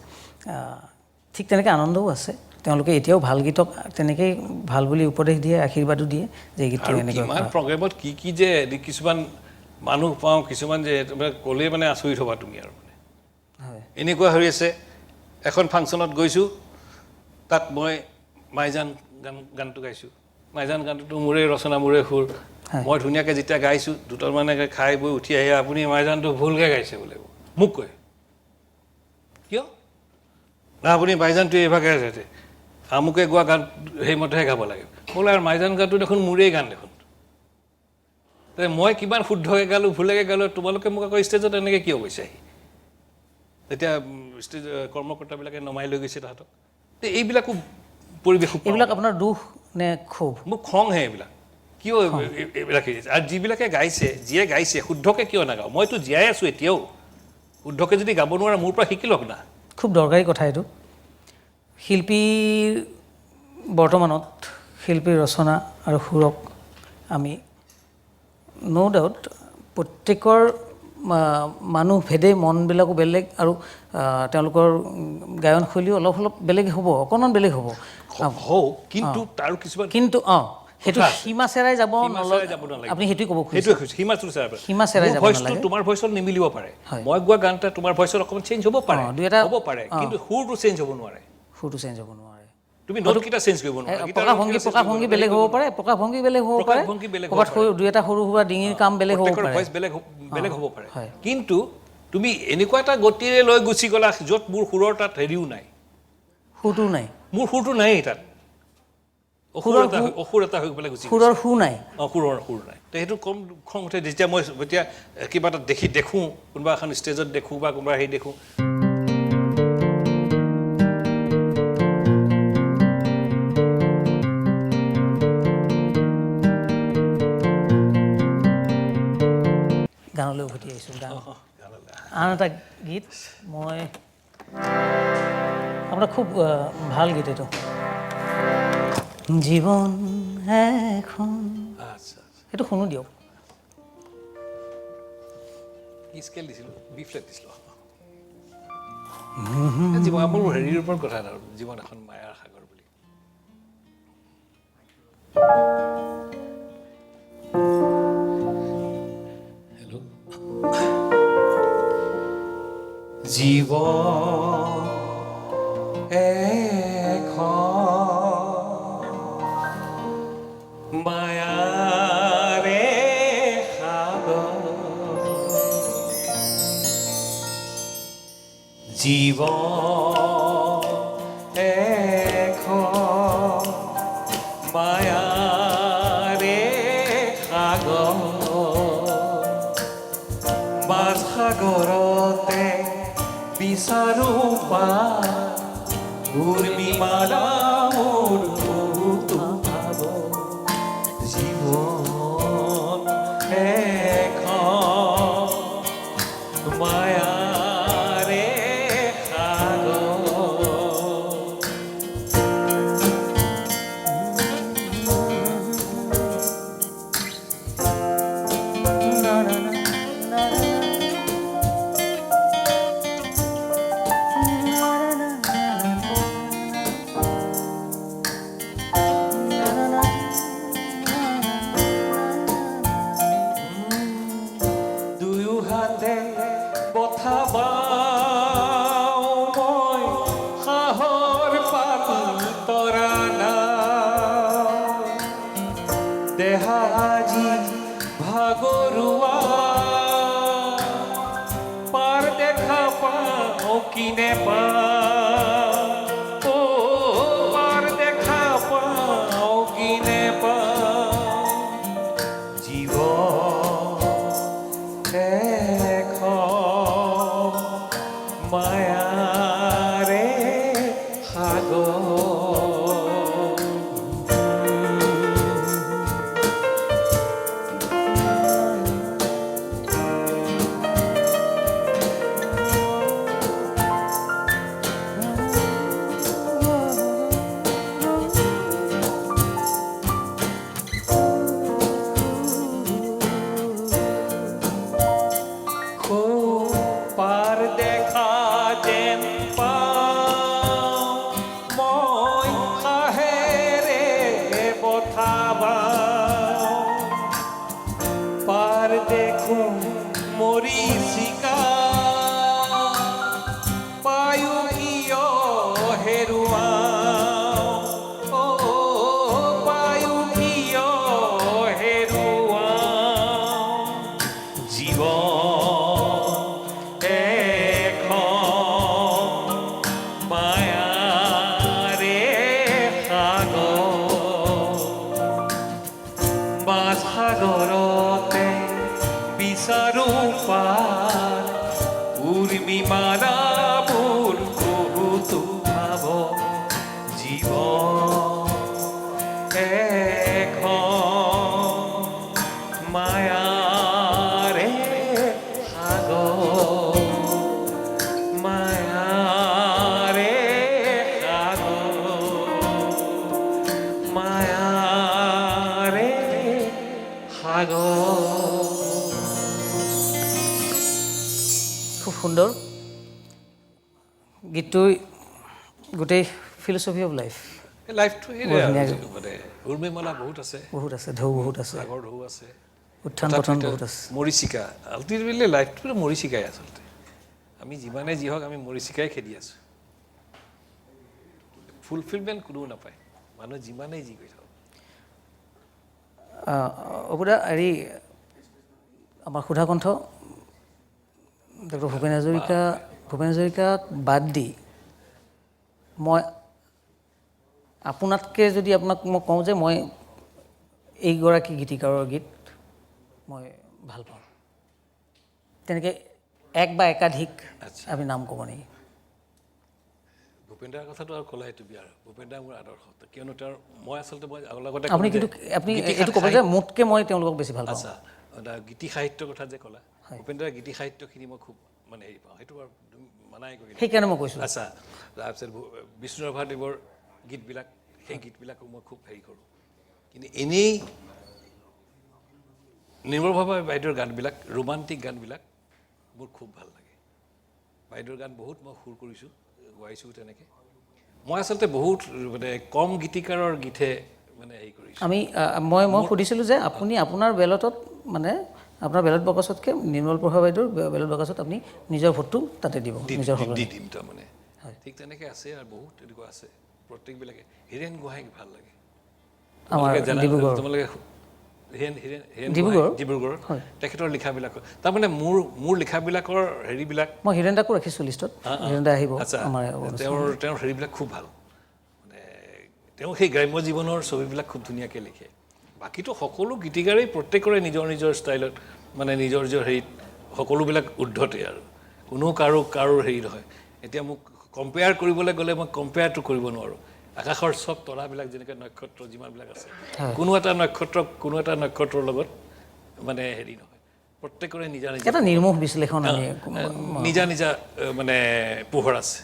ঠিক তেনেকৈ আনন্দও আছে তেওঁলোকে এতিয়াও ভাল গীতক তেনেকেই ভাল বুলি উপদেশ দিয়ে আশীৰ্বাদো দিয়ে যে গীতটো এনেকৈ প্ৰগ্ৰেমত কি যে কিছুমান মানুহ পাওঁ কিছুমান যে ক'লেই মানে আচৰিত হ'বা তুমি আৰু মানে এনেকুৱা হৈ আছে এখন ফাংচনত গৈছোঁ তাত মই মাইজান গানটো গাইছোঁ মাইজান গানটোতো মোৰে ৰচনা মোৰে সুৰ মই ধুনীয়াকৈ যেতিয়া গাইছোঁ দুটামানে খাই বৈ উঠি আহি আপুনি মাইজানটো ভুলকৈ গাইছে বোলে মোক কয় কিয় না আপুনি মাইজানটো এইভাগে গাইছে আমুকে গোৱা গান সেইমতেহে গাব লাগে বোলে আৰু মাইজান গানটো দেখোন মোৰেই গান দেখোন মই কিমান শুদ্ধকৈ গালোঁ ভুলকৈ গালোঁ তোমালোকে মোক আকৌ ষ্টেজত এনেকৈ কিয় কৈছাহি তেতিয়া ষ্টেজ কৰ্মকৰ্তাবিলাকে নমাই লৈ গৈছে তাহাঁতক এইবিলাকো পৰিৱেশ এইবিলাক আপোনাৰ দুখ নে ক্ষোভ মোক খংহে এইবিলাক কিয় এইবিলাক আৰু যিবিলাকে গাইছে যিয়ে গাইছে শুদ্ধকৈ কিয় নাগাওঁ মইতো জীয়াই আছোঁ এতিয়াও শুদ্ধকৈ যদি গাব নোৱাৰা মোৰ পৰা শিকি লওক না খুব দৰকাৰী কথা এইটো শিল্পীৰ বৰ্তমানত শিল্পীৰ ৰচনা আৰু সুৰক আমি ন' ডাউট প্ৰত্যেকৰ মানুহ ভেদে মনবিলাকো বেলেগ আৰু তেওঁলোকৰ গায়নশৈলীও অলপ বেলেগ হ'ব অকণমান বেলেগ হ'ব কিন্তু তাৰ কিছুমান কিন্তু সেইটো সীমা চেৰাই যাব নালাগে আপুনি সেইটোৱে ক'ব খুজিছে সীমা চেৰাই যাব নালাগে তোমাৰ ভইচত নিমিলিব পাৰে মই গোৱা গান এটা তোমাৰ ভইচত অকণমান চেঞ্জ হ'ব পাৰে কিন্তু সুৰটো চেঞ্জ হ'ব নোৱাৰে তুমি নোটকেইটা চেঞ্জ কৰিব নোৱাৰা প্ৰকাশভংগি বেলেগ হ'ব পাৰে প্ৰকাশভংগি বেলেগ হ'ব পাৰে ক'ৰবাত দুই এটা সৰু সুৰা ডিঙিৰ কাম বেলেগ হ'ব পাৰে ভইচ বেলেগ হ'ব পাৰে কিন্তু তুমি এনেকুৱা এটা গতিৰে লৈ গুচি গ'লা য'ত মোৰ সুৰৰ তাত হেৰিও নাই সুৰটো নাই মোৰ সুৰটো নাই তাত অসুৰ এটা হৈ পেলাই গুচি সুৰৰ সুৰ নাই সুৰ নাই তো সেইটো কম খং উঠে যেতিয়া মই এতিয়া কিবা এটা দেখোঁ কোনোবা এখন ষ্টেজত দেখোঁ বা কোনোবা হেৰি দেখোঁ গানলৈ উভতি আহিছোঁ আন এটা গীত মই আপোনাৰ খুব ভাল গীত এইটো জীৱন এখন আচ্ছা সেইটো শুনো দিয়ক কি স্কেল দিছিলোঁ বি ফ্লেট দিছিলোঁ জীৱন মোৰ হেৰিৰ ওপৰত কথা এটা জীৱন এখন মায়াৰ সাগৰ বুলি হেল্ল' জীৱন এখন মায়াৰে সাগৰ জীৱন এখন মায়াৰে সাগৰ মাছ সাগৰতে বিচাৰো পাৰ উৰ্মিমালা মোৰ বহুতো ভাৱ জীৱন এখন মায়াৰে সাগৰ দুয়ো হাতে বঠা বাওঁ মই সাহৰ পাতল তৰা নাই দেহা আজি ভাগৰুৱা পাৰ দেখা পাওঁ কি নেপাওঁ পাৰ দেখা পাওঁ কি নেপাওঁ জীৱন এখন মায়াৰে সাগৰ পাৰ দেখা যেন পাওঁ মই সাহেৰে বঠা বাওঁ পাৰ দেখোঁ মৰিচিকা পায়ো কিয় হেৰুৱাওঁ পায়ো কিয় হেৰুৱাওঁ জীৱন সাগৰতে বিচাৰো পাৰ উৰ্মিমালা মোৰ বহুতো ভাৱ জীৱন এখন মায়াৰে সাগৰ মায়াৰে সাগৰ মায়াৰে খুব সুন্দৰ গীতটো গোটেই ফিলচফি অফ লাইফ লাইফটো মানে উৰ্মিমালা বহুত আছে ঢৌ বহুত আছে সাগৰ ঢৌ আছে উত্থান পতন বহুত আছে মৰিচিকা আল্টিমেটলি লাইফটো মৰিচিকাই আচলতে আমি যিমানে যি হওক আমি মৰিচিকাই খেদি আছোঁ ফুলফিলমেণ্ট কোনেও নাপায় মানুহ যিমানেই যি কৰি থাকক অপুদা হেৰি আমাৰ সুধাকণ্ঠ ডক্টৰ ভূপেন হাজৰিকাক বাদ দি মই আপোনাতকৈ যদি আপোনাক মই কওঁ যে মই এইগৰাকী গীতিকাৰৰ গীত মই ভাল পাওঁ, তেনেকৈ এক বা একাধিক আপুনি নাম ক'ব নেকি? ভূপেন দাৰ কথাটো আৰু ক'লাই তুমি আৰু ভূপেন দা মোৰ আদৰ্শ, কিয়নো তেওঁৰ মই আচলতে মই লগতে আপুনি কিন্তু আপুনি এইটো ক'ব যে মোতকৈ মই তেওঁলোকক বেছি ভাল পাওঁ। আচ্ছা, গীতি সাহিত্যৰ কথা যে ক'লা, ভূপেন দাৰ গীতি সাহিত্যখিনি মই খুব মানে হেৰি পাওঁ, সেইটো বাৰু মানাই কৰিলে। সেইকাৰণে মই কৈছোঁ। আচ্ছা, তাৰপিছত বিষ্ণুৰাভাদেৱৰ গীতবিলাক, সেই গীতবিলাকো মই খুব হেৰি কৰোঁ। কিন্তু এনেই নিৰ্মলভাৱে বাইদেউৰ গানবিলাক, ৰোমান্টিক গানবিলাক মোৰ খুব ভাল লাগে। বাইদেউৰ গান বহুত মই সুৰ কৰিছোঁ, গাইছোঁ তেনেকৈ। মই আচলতে বহুত মানে কম গীতিকাৰৰ গীতহে মানে হেৰি কৰিছোঁ। মই সুধিছিলোঁ যে আপুনি আপোনাৰ বেলটত মানে আপোনাৰ বেলট বাকচতকৈ নিৰ্মলপ্ৰভা বাইদেউৰ বেলট বাকচত আপুনি নিজৰ ভোটটো তাতে দিব, নিজৰ দি দিম তাৰমানে। ঠিক তেনেকৈ আছে আৰু বহুত তেনেকুৱা আছে, প্ৰত্যেকবিলাকে। হীৰেণ গোহাঁইক ভাল লাগে আমাৰ ডিব্ৰুগড়, তোমালোকে ডিব্ৰুগড় তেখেতৰ লিখাবিলাক, তাৰমানে মোৰ লিখাবিলাকৰ হেৰিবিলাক মই হীৰেণ দাকো ৰাখিছোঁ লিষ্টত, হীৰেণ দা আহিব। আচ্ছা, তেওঁৰ হেৰিবিলাক খুব ভাল, মানে তেওঁ সেই গ্ৰাম্য জীৱনৰ ছবিবিলাক খুব ধুনীয়াকৈ লিখে। বাকীতো সকলো গীতিকাৰেই প্ৰত্যেকৰে নিজৰ নিজৰ ষ্টাইলত মানে নিজৰ হেৰিত সকলোবিলাক উদ্ধতে আৰু কোনো কাৰো হেৰি নহয়। এতিয়া মোক কম্পেয়াৰ কৰিবলৈ গ'লে মই কম্পেয়াৰটো কৰিব নোৱাৰোঁ। আকাশৰ চব তৰাবিলাক যেনেকৈ নক্ষত্ৰ যিমানবিলাক আছে, কোনো এটা নক্ষত্ৰৰ লগত মানে হেৰি নহয়, প্ৰত্যেকৰে নিজা এটা নিৰ্মোহ বিশ্লেষণ নিজা মানে পোহৰ আছে,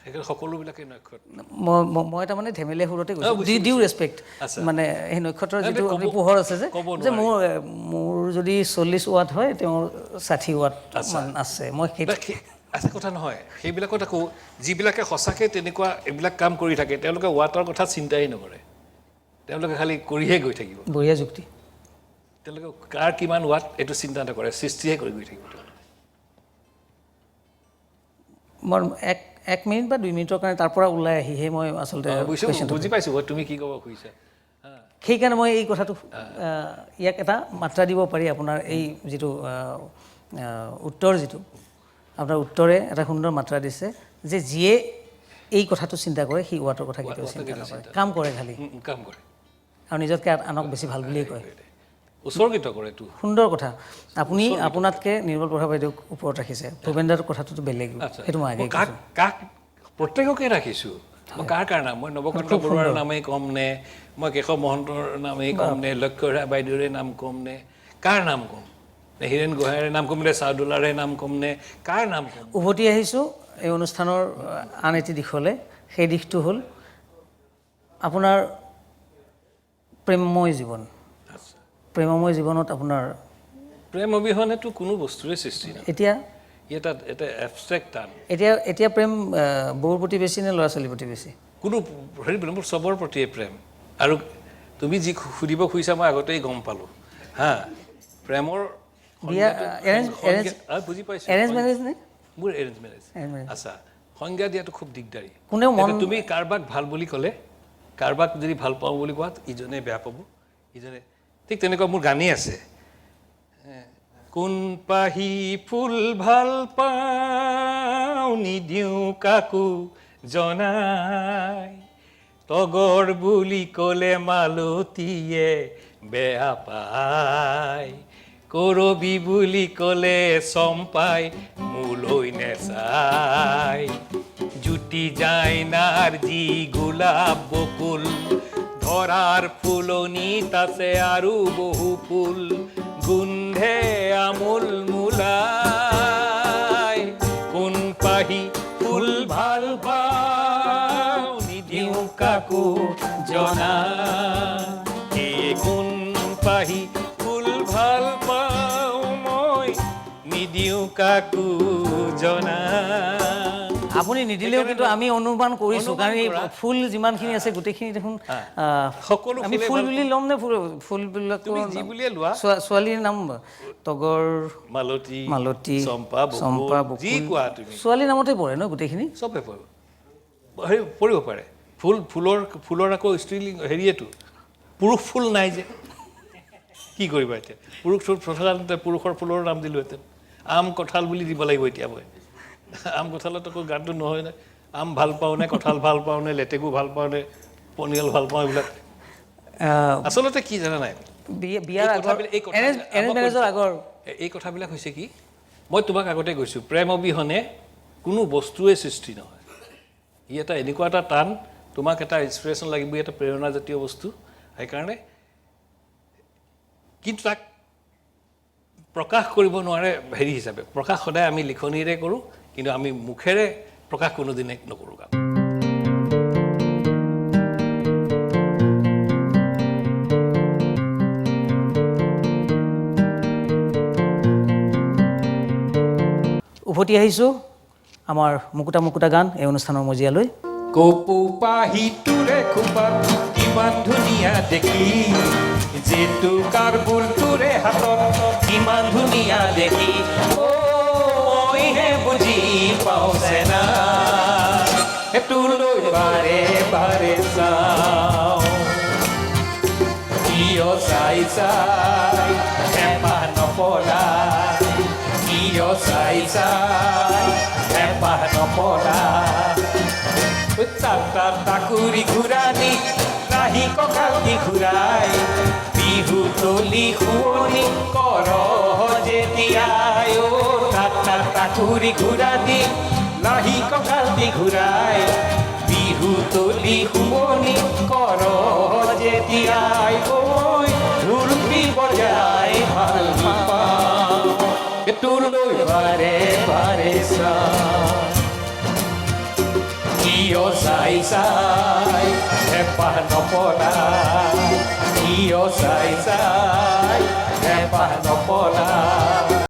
সেইকাৰণে সকলোবিলাকে নক্ষত্ৰ। মই তাৰমানে ধেমেলীয়া সুৰতে কৈছোঁ, ডিউ ৰেচপেক্ট, মানে সেই নক্ষত্ৰৰ যিটো পোহৰ আছে যে মোৰ যদি 40 ৱাট হয়, তেওঁৰ 60 ৱাট আছে। মই সেইটো আছে কথা নহয়, সেইবিলাকত আকৌ যিবিলাকে সঁচাকৈ তেনেকুৱা এইবিলাক কাম কৰি থাকে, তেওঁলোকে ৱাটৰ কথা চিন্তাই নকৰে, তেওঁলোকে খালি কৰিহে গৈ থাকিব। বঢ়িয়া যুক্তি। তেওঁলোকে কাৰ কিমান ৱাট এইটো চিন্তা নকৰে, সৃষ্টিহে কৰি গৈ থাকিব। মই 1 মিনিট বা 2 মিনিটৰ কাৰণে তাৰ পৰা ওলাই আহিহে মই আচলতে বুজি পাইছোঁ তুমি কি ক'ব খুজিছা। সেইকাৰণে মই এই কথাটো ইয়াক এটা মাত্ৰা দিব পাৰি, আপোনাৰ এই যিটো উত্তৰ, যিটো আপোনাৰ উত্তৰে এটা সুন্দৰ মাত্ৰা দিছে যে যিয়ে এই কথাটো চিন্তা কৰে সি ৱাটৰ কথা কেতিয়াও চিন্তা নকৰে, কাম কৰে, খালি কাম কৰে আৰু নিজতকৈ আনক বেছি ভাল বুলিয়ে কয়, উৎসৰ্গিত কৰে। সুন্দৰ কথা। আপুনি আপোনাতকৈ নিৰ্মলপ্ৰভা বাইদেউক ওপৰত ৰাখিছে, ভূপেন দাৰ কথাটোতো বেলেগ, সেইটো মই আগে কাক প্ৰত্যেককে ৰাখিছোঁ। মই কাৰ নাম, মই নৱকান্ত বৰুৱাৰ নামেই ক'ম নে, মই কেশৱ মহন্তৰ নামেই ক'ম নে, লক্ষ্যৰা বাইদেউৰে নাম ক'ম নে, কাৰ নাম ক'ম নে, হীৰেণ গোহাঁইৰে নাম ক'ম নে, চাউদুলাৰে নাম ক'ম নে, কাৰ নাম ক'ম? উভতি আহিছোঁ এই অনুষ্ঠানৰ আন এটি দিশলৈ। সেই দিশটো হ'ল আপোনাৰ প্ৰেমময় জীৱন। প্ৰেমময় জীৱনত আপোনাৰ প্ৰেম অবিহনেতো কোনো বস্তুৰে সৃষ্টি নহয়। এতিয়া এটা এবষ্ট্ৰেক্ট টান। এতিয়া প্ৰেম বৌৰ প্ৰতি বেছি নে ল'ৰা ছোৱালীৰ প্ৰতি বেছি? কোনো হেৰি মোৰ চবৰ প্ৰতিয়ে প্ৰেম। আৰু তুমি যি সুধিব খুজিছা মই আগতেই গম পালোঁ। প্ৰেমৰ বুজি পাইছোঁ। এৰেঞ্জ মেৰেজ নে? মোৰ এৰেঞ্জ মেৰেজ। আচ্ছা, সংজ্ঞা দিয়াটো খুব দিগদাৰী। তুমি কাৰোবাক ভাল বুলি ক'লে, কাৰোবাক যদি ভাল পাওঁ বুলি কোৱা, ইজনে বেয়া পাব, ইজনে ঠিক তেনেকুৱা মোৰ গানেই আছে। কোন পাহি ফুল ভাল পাওঁ নিদিওঁ কাকো জনাই, তগৰ বুলি ক'লে মালতীয়ে বেয়া পায়, কৰবি বুলি ক'লে চম্পাই মোলৈ নেচাই, জুতি যায় নাৰ যি গোলাপ বকুল, ধৰাৰ ফুলনিত আছে আৰু বহু ফুল, গোন্ধে আমোল মোলাই, কোন পাহি ফুল ভাল পাওঁ নিদিওঁ কাকো জনাই, কোন পাহি ফুল ভাল পাওঁ মই নিদিওঁ কাকো জনাই। আপুনি নিদিলেও কিন্তু আমি অনুমান কৰিছোঁ, কাৰণ এই ফুল যিমানখিনি আছে গোটেইখিনি দেখোন সকলো আমি ফুল বুলি ল'ম নে? ফুলবিলাক ছোৱালীৰ নাম তগৰ, মালতী, চম্পা, ছোৱালীৰ নামতে পৰে ন গোটেইখিনি? চবে পৰিব পাৰে। ফুলৰ আকৌ স্ত্ৰীলিংগ হেৰিয়েতো, পুৰুষ ফুল নাই যে, কি কৰিবা এতিয়া? পুৰুষৰ ফুলৰ নাম দিলোহেঁতেন। আম কঁঠাল বুলি দিব লাগিব এতিয়া মই আম কঁঠালত আকৌ গানটো নহয় নে আম ভাল পাওঁ নে কঁঠাল ভাল পাওঁ নে লেটেকু ভাল পাওঁ নে পনিয়াল ভাল পাওঁ এইবিলাক আচলতে কি জানা নাই বিয়াৰ আগৰ এৰেঞ্জ মেৰেজৰ আগৰ এই কথাবিলাক হৈছে কি মই তোমাক আগতে কৈছোঁ প্ৰেম অবিহনে কোনো বস্তুৱে সৃষ্টি নহয় ই এটা এনেকুৱা এটা টান তোমাক এটা ইনস্পিৰেশ্যন লাগিব এটা প্ৰেৰণাজাতীয় বস্তু সেইকাৰণে কিন্তু তাক প্ৰকাশ কৰিব নোৱাৰে হেৰি হিচাপে প্ৰকাশ সদায় আমি লিখনিৰে কৰোঁ কিন্তু আমি মুখেৰে প্ৰকাশ কোনোদিনে নকৰোঁ গান উভতি আহিছোঁ আমাৰ মুকুতা মুকুতা গান এই অনুষ্ঠানৰ মজিয়ালৈ কপৌ পাহিটোৰে খোপাত কিমান ধুনীয়া দেখি জেতুকাৰ বুলটোৰে হাতত কিমান ধুনীয়া দেখি মইহে বুজি পাওঁ চেনা সেইটোলৈ বাৰে বাৰে চাওঁ কিয় চাই চাই হেঁপাহ নপলাই কিয় চাই চাই হেঁপাহ নপলাই তাকুৰি ঘূৰানি নাহি কঁকাল দি ঘূৰাই বিহু তলি শুৱনি কৰ যেতিয়াই তাকুৰি ঘূৰানি নাহি কঁকাল দি ঘূৰাই বিহু তলি শুৱনি কৰ যেতিয়াই ঐ ঢোলটি বজাই ভাল পাওঁ তোৰলৈ বাৰে বাৰে চাওঁ কিয় চাই চাই হেঁপাহ নপলাই কিয় চাই চাই হেঁপাহ নপলাই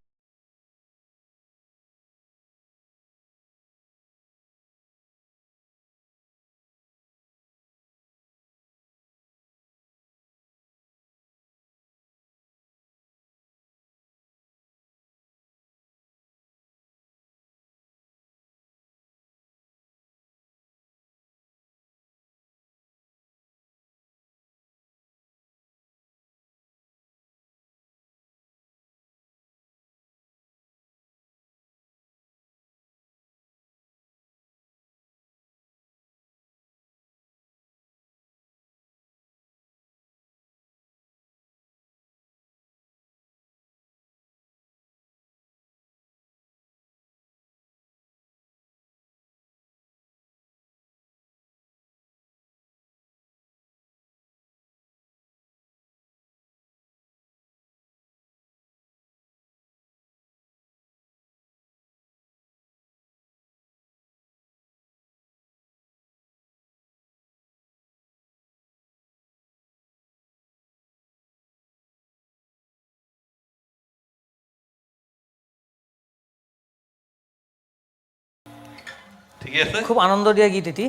ঠিকে আছে খুব আনন্দ দিয়া গীত এটি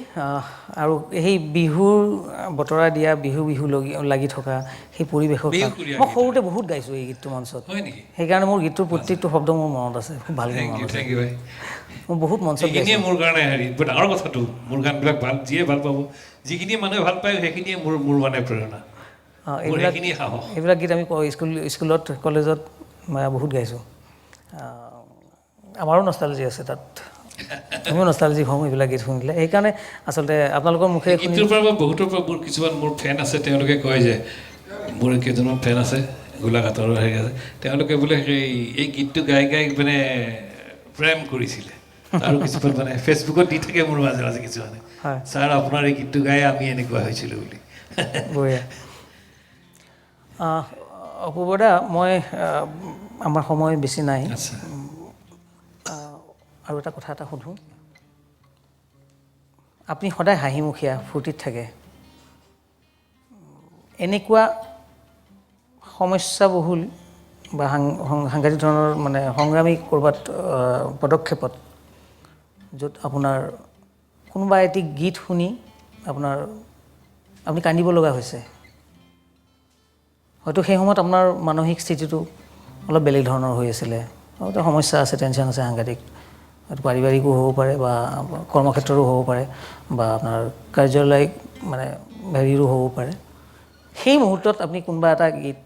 আৰু সেই বিহুৰ বতৰা দিয়া বিহু বিহু লাগি থকা সেই পৰিৱেশৰ মই সৰুতে বহুত গাইছোঁ এই গীতটো মঞ্চত সেইকাৰণে মোৰ গীতটোৰ প্ৰত্যেকটো শব্দ মোৰ মনত আছে খুব ভালকৈ মনত আছে মই বহুত মঞ্চত সেইখিনিয়ে মোৰ কাৰণে হেৰি বৰ ডাঙৰ কথাটো মোৰ গানবিলাক ভাল যিয়ে ভাল পাব যিখিনিয়ে মানুহে ভাল পায় সেইখিনিয়ে মোৰ মানে প্ৰেৰণা এইবিলাক গীত আমি স্কুলত কলেজত বহুত গাইছোঁ আমাৰো নষ্টালজি আছে তাত আমিও নষ্টালজিক হওঁ এইবিলাক গীত শুনিলে সেইকাৰণে আচলতে আপোনালোকৰ মুখে গীতটোৰ পৰা বহুতৰ পৰা মোৰ কিছুমান মোৰ ফেন আছে তেওঁলোকে কয় যে মোৰ কেইজনমান ফেন আছে গোলাঘাটৰ হেৰি আছে তেওঁলোকে বোলে এই গীতটো গাই গাই মানে প্ৰেম কৰিছিলে আৰু কিছুমান মানে ফেচবুকত দি থাকে মোৰ মাজে মাজে কিছুমানে ছাৰ আপোনাৰ এই গীতটো গাই আমি এনেকুৱা হৈছিলোঁ বুলি বঢ়িয়া অপূৰ্ব দা মই আমাৰ সময় বেছি নাই আৰু এটা কথা এটা সুধোঁ আপুনি সদায় হাঁহিমুখীয়া ফূৰ্তিত থাকে এনেকুৱা সমস্যাবহুল বা সাংঘাতিক ধৰণৰ মানে সংগ্ৰামী ক'ৰবাত পদক্ষেপত য'ত আপোনাৰ কোনোবা এটি গীত শুনি আপুনি কান্দিব লগা হৈছে হয়তো সেই সময়ত আপোনাৰ মানসিক স্থিতিটো অলপ বেলেগ ধৰণৰ হৈ আছিলে হয়তো সমস্যা আছে টেনশ্যন আছে সাংঘাতিক হয়তো পাৰিবাৰিকো হ'ব পাৰে বা কৰ্মক্ষেত্ৰৰো হ'ব পাৰে বা আপোনাৰ কাৰ্যালয়িক মানে হেৰিৰো হ'ব পাৰে সেই মুহূৰ্তত আপুনি কোনোবা এটা গীত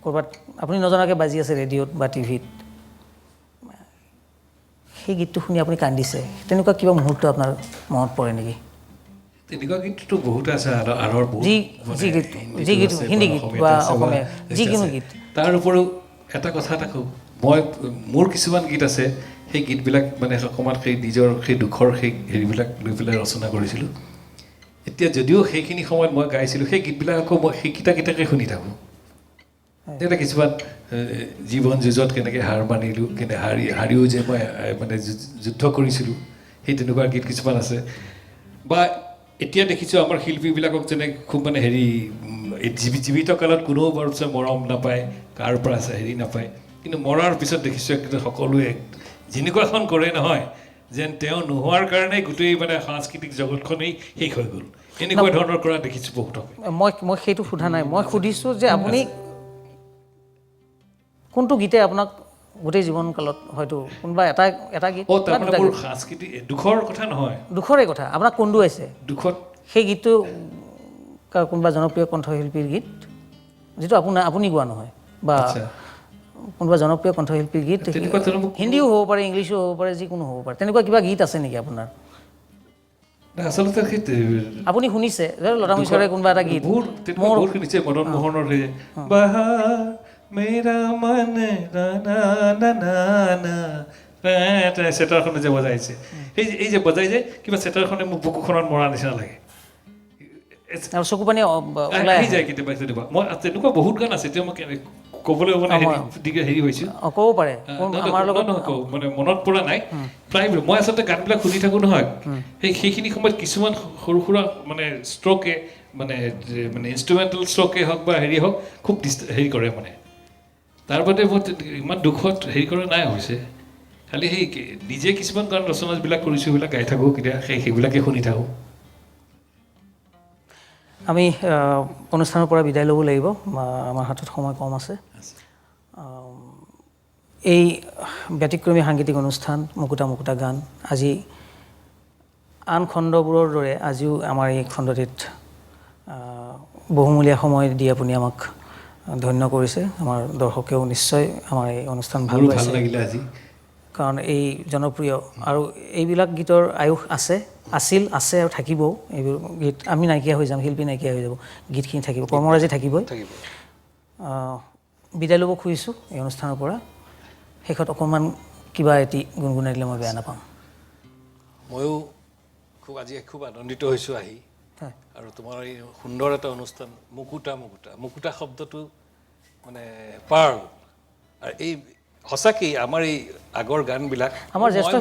ক'ৰবাত আপুনি নজনাকৈ বাজি আছে ৰেডিঅ'ত বা টিভিত সেই গীতটো শুনি আপুনি কান্দিছে, তেনেকুৱা কিবা মুহূৰ্ত আপোনাৰ মনত পৰে নেকি? তেনেকুৱা গীতটো বহুত আছে আনৰ বহুত যি মানে যি গীত হিন্দীতো যি গীত আছে, হিন্দী গীত অসমীয়াত বা আছে, অসমীয়া আছে, যিকোনো আছে। গীত। তাৰ উপৰিও এটা কথা এটা কওঁ, মোৰ কিছুমান গীত আছে, সেই গীতবিলাক মানে অকণমান সেই নিজৰ সেই দুখৰ সেই হেৰিবিলাক লৈ পেলাই ৰচনা কৰিছিলোঁ। এতিয়া যদিও সেইখিনি সময়ত মই গাইছিলোঁ, সেই গীতবিলাক আকৌ মই সেইকেইটা গীতকে শুনি থাকোঁ। তেতিয়া কিছুমান জীৱন যুঁজত কেনেকৈ হাৰ মানিলোঁ, হাৰিও যে মই মানে যুদ্ধ কৰিছিলোঁ, সেই তেনেকুৱা গীত কিছুমান আছে। বা এতিয়া দেখিছোঁ আমাৰ শিল্পীবিলাকক যেনে খুব মানে হেৰি জীৱিত কালত কোনেও বাৰু মৰম নাপায়, কাৰ পৰা আছে হেৰি নাপায়, কিন্তু মৰাৰ পিছত দেখিছোঁ একদম সকলোৱে যেনেকুৱাখন কৰে নহয়, যেন তেওঁ নোহোৱাৰ কাৰণেই গোটেই মানে সাংস্কৃতিক জগতখনেই শেষ হৈ গ'ল, এনেকুৱা ধৰণৰ কৰা দেখিছোঁ বহুতক। মই সেইটো সোধা নাই, মই সুধিছোঁ যে আপুনি কোনটো গীতে আপোনাক গোটেই জীৱনকালত হয়তো কোনোবা এটা গীত বা তাৰমানে দুটা মোৰ গীত, সাংস্কৃতিক দুখৰ কথা নহয়, দুখৰে কথা আপোনাক কন্দুৱাইছে, দুখত সেই গীতটো কোনোবা জনপ্ৰিয় কণ্ঠশিল্পীৰ গীত, যিটো আপুনি গোৱা নহয়, বা আচ্ছা কোনোবা জনপ্ৰিয় কণ্ঠশিল্পীৰ গীত, তেনেকুৱা ধৰণৰ মোক হিন্দীও হ'ব পাৰে, ইংলিছো হ'ব পাৰে, যিকোনো হ'ব পাৰে, তেনেকুৱা কিবা গীত আছে নেকি আপোনাৰ? আচলতে সেই আপুনি শুনিছে যে লতা মঙ্গেশকাৰে কোনোবা এটা গীত, বহুত শুনিছে, মদন মোহনৰ সেই বাহাৰ মেৰা মন চেটাৰখনে যে বজাইছে, এই যে বজাই যে কিবা চেটাৰখনে মোক বুকুখনত মৰা নিচিনা লাগে, আৰু চকু পানী ওলাই আহি যায় কেতিয়াবা কেতিয়াবা। মই তেনেকুৱা বহুত গান আছে, এতিয়া মই ক'বলৈ মানে হেৰি হৈছোঁ, ক'ব পাৰে আমাৰ লগত মানে মনত পৰা নাই প্ৰায়। মই আচলতে গানবিলাক শুনি থাকোঁ নহয়, সেইখিনি সময়ত কিছুমান সৰু সুৰা মানে ষ্ট্ৰ'কে মানে ইনষ্ট্ৰুমেণ্টেল ষ্ট্ৰ'কে হওক বা হেৰি হওক খুব হেৰি কৰে মানে। তাৰ বাদে মই ইমান দুখত হেৰি কৰা নাই হৈছে, খালি সেই নিজে কিছুমান গান ৰচনাবিলাক কৰিছোঁ, সেইবিলাক গাই থাকোঁ, কেতিয়া সেইবিলাকে শুনি থাকোঁ। আমি অনুষ্ঠানৰ পৰা বিদায় ল'ব লাগিব, আমাৰ হাতত সময় কম আছে। এই ব্যতিক্ৰমী সাংগীতিক অনুষ্ঠান মুকুতা মুকুতা গান আজি আন খণ্ডবোৰৰ দৰে আজিও আমাৰ এই খণ্ডটিত বহুমূলীয়া সময় দি আপুনি আমাক ধন্য কৰিছে। আমাৰ দৰ্শকেও নিশ্চয় আমাৰ এই অনুষ্ঠান ভাল পাইছে, লাগিলে আজি, কাৰণ এই জনপ্ৰিয় আৰু এইবিলাক গীতৰ আয়ুস আছিল আৰু থাকিবও। এইবোৰ গীত আমি নাইকিয়া হৈ যাম, শিল্পী নাইকিয়া হৈ যাব, গীতখিনি থাকিব, কৰ্মৰাজি থাকিবই। বিদায় ল'ব খুজিছোঁ এই অনুষ্ঠানৰ পৰা। শেষত অকণমান কিবা এটি গুণগুণাই দিলে মই বেয়া নাপাম। ময়ো আজি খুব আনন্দিত হৈছোঁ আহি, আৰু তোমাৰ এই সুন্দৰ এটা অনুষ্ঠান মুকুতা শব্দটো মানে পাৰ্ল, আৰু এই সঁচাকেই আমাৰ এই আগৰ গানবিলাক আমাৰ জ্যেষ্ঠ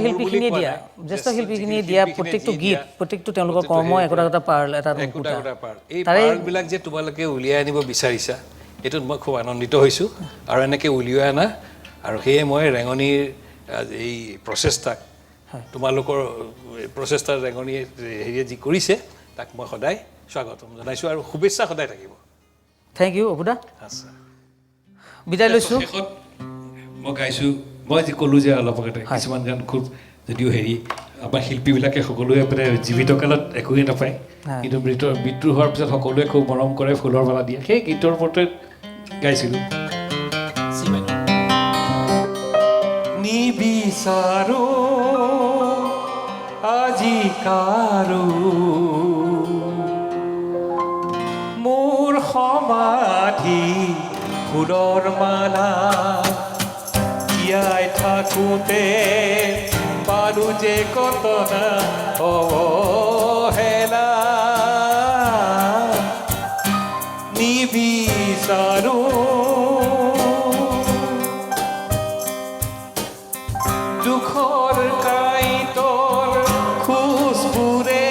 শিল্পীখিনিয়ে দিয়া প্ৰত্যেকটো গীত, প্ৰত্যেকটো তেওঁলোকৰ কৰ্ম একোটা পাৰ্ল, এটা পাৰ্ল। এই পাৰ্লবিলাক যে তোমালোকে উলিয়াই আনিব বিচাৰিছা, এইটোত মই খুব আনন্দিত হৈছোঁ, আৰু এনেকৈ উলিয়াই আনা। আৰু সেয়ে মই ৰেঙনিৰ এই প্ৰচেষ্টাক, তোমালোকৰ প্ৰচেষ্টাৰ ৰেঙনিয়ে হেৰিয়ে যি কৰিছে, তাক মই সদায় স্বাগতম জনাইছোঁ, আৰু শুভেচ্ছা সদায় থাকিব। থেংক ইউ অপুদা। আচ্ছা, বিদায় লৈছোঁ। শেষত মই গাইছোঁ, মই যি ক'লোঁ যে অলপ আগতে কিছুমান গান খুব যদিও হেৰি আমাৰ শিল্পীবিলাকে সকলোৱে মানে জীৱিত কালত একোৱেই নাপায়, কিন্তু মৃত্যু হোৱাৰ পিছত সকলোৱে খুব মৰম কৰে, ফুলৰ মালা দিয়ে, সেই গীতৰ ওপৰতে গাইছিলোঁ। নিবিচাৰো আজি কাৰো মোৰ সমাধি ফুলৰ মালা, জীয়াই থাকোঁতে পাৰো যে কতনা অৱহেলা, নিবিচাৰো দুখৰ কাঁইটৰ খোজবোৰে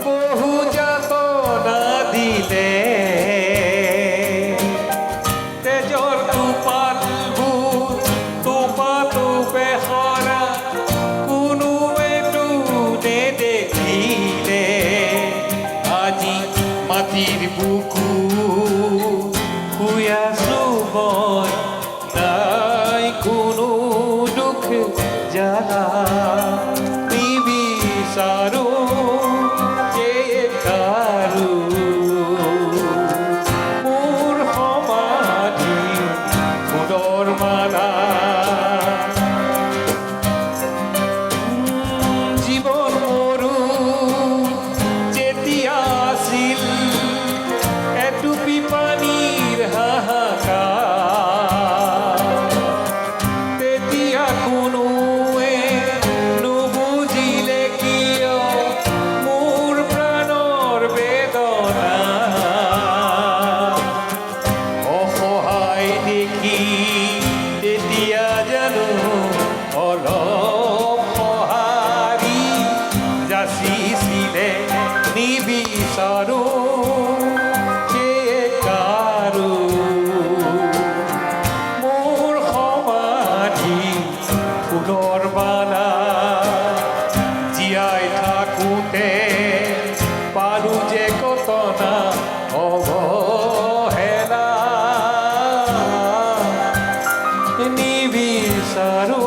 বহু যাতনা দিলে, তেজৰ টোপালবোৰ টোপে সৰা কোনোৱেতো নেদেখিলে, আজি মাটিৰ বুকু শুই আছোঁ মই, নাই কোনো দুখ জানা, নিবিচাৰো যে কাৰো মোৰ সমাধি ফুলৰ মালা, থাকোঁতে পালোঁ যে কতনা অৱহেলা নিবিচাৰো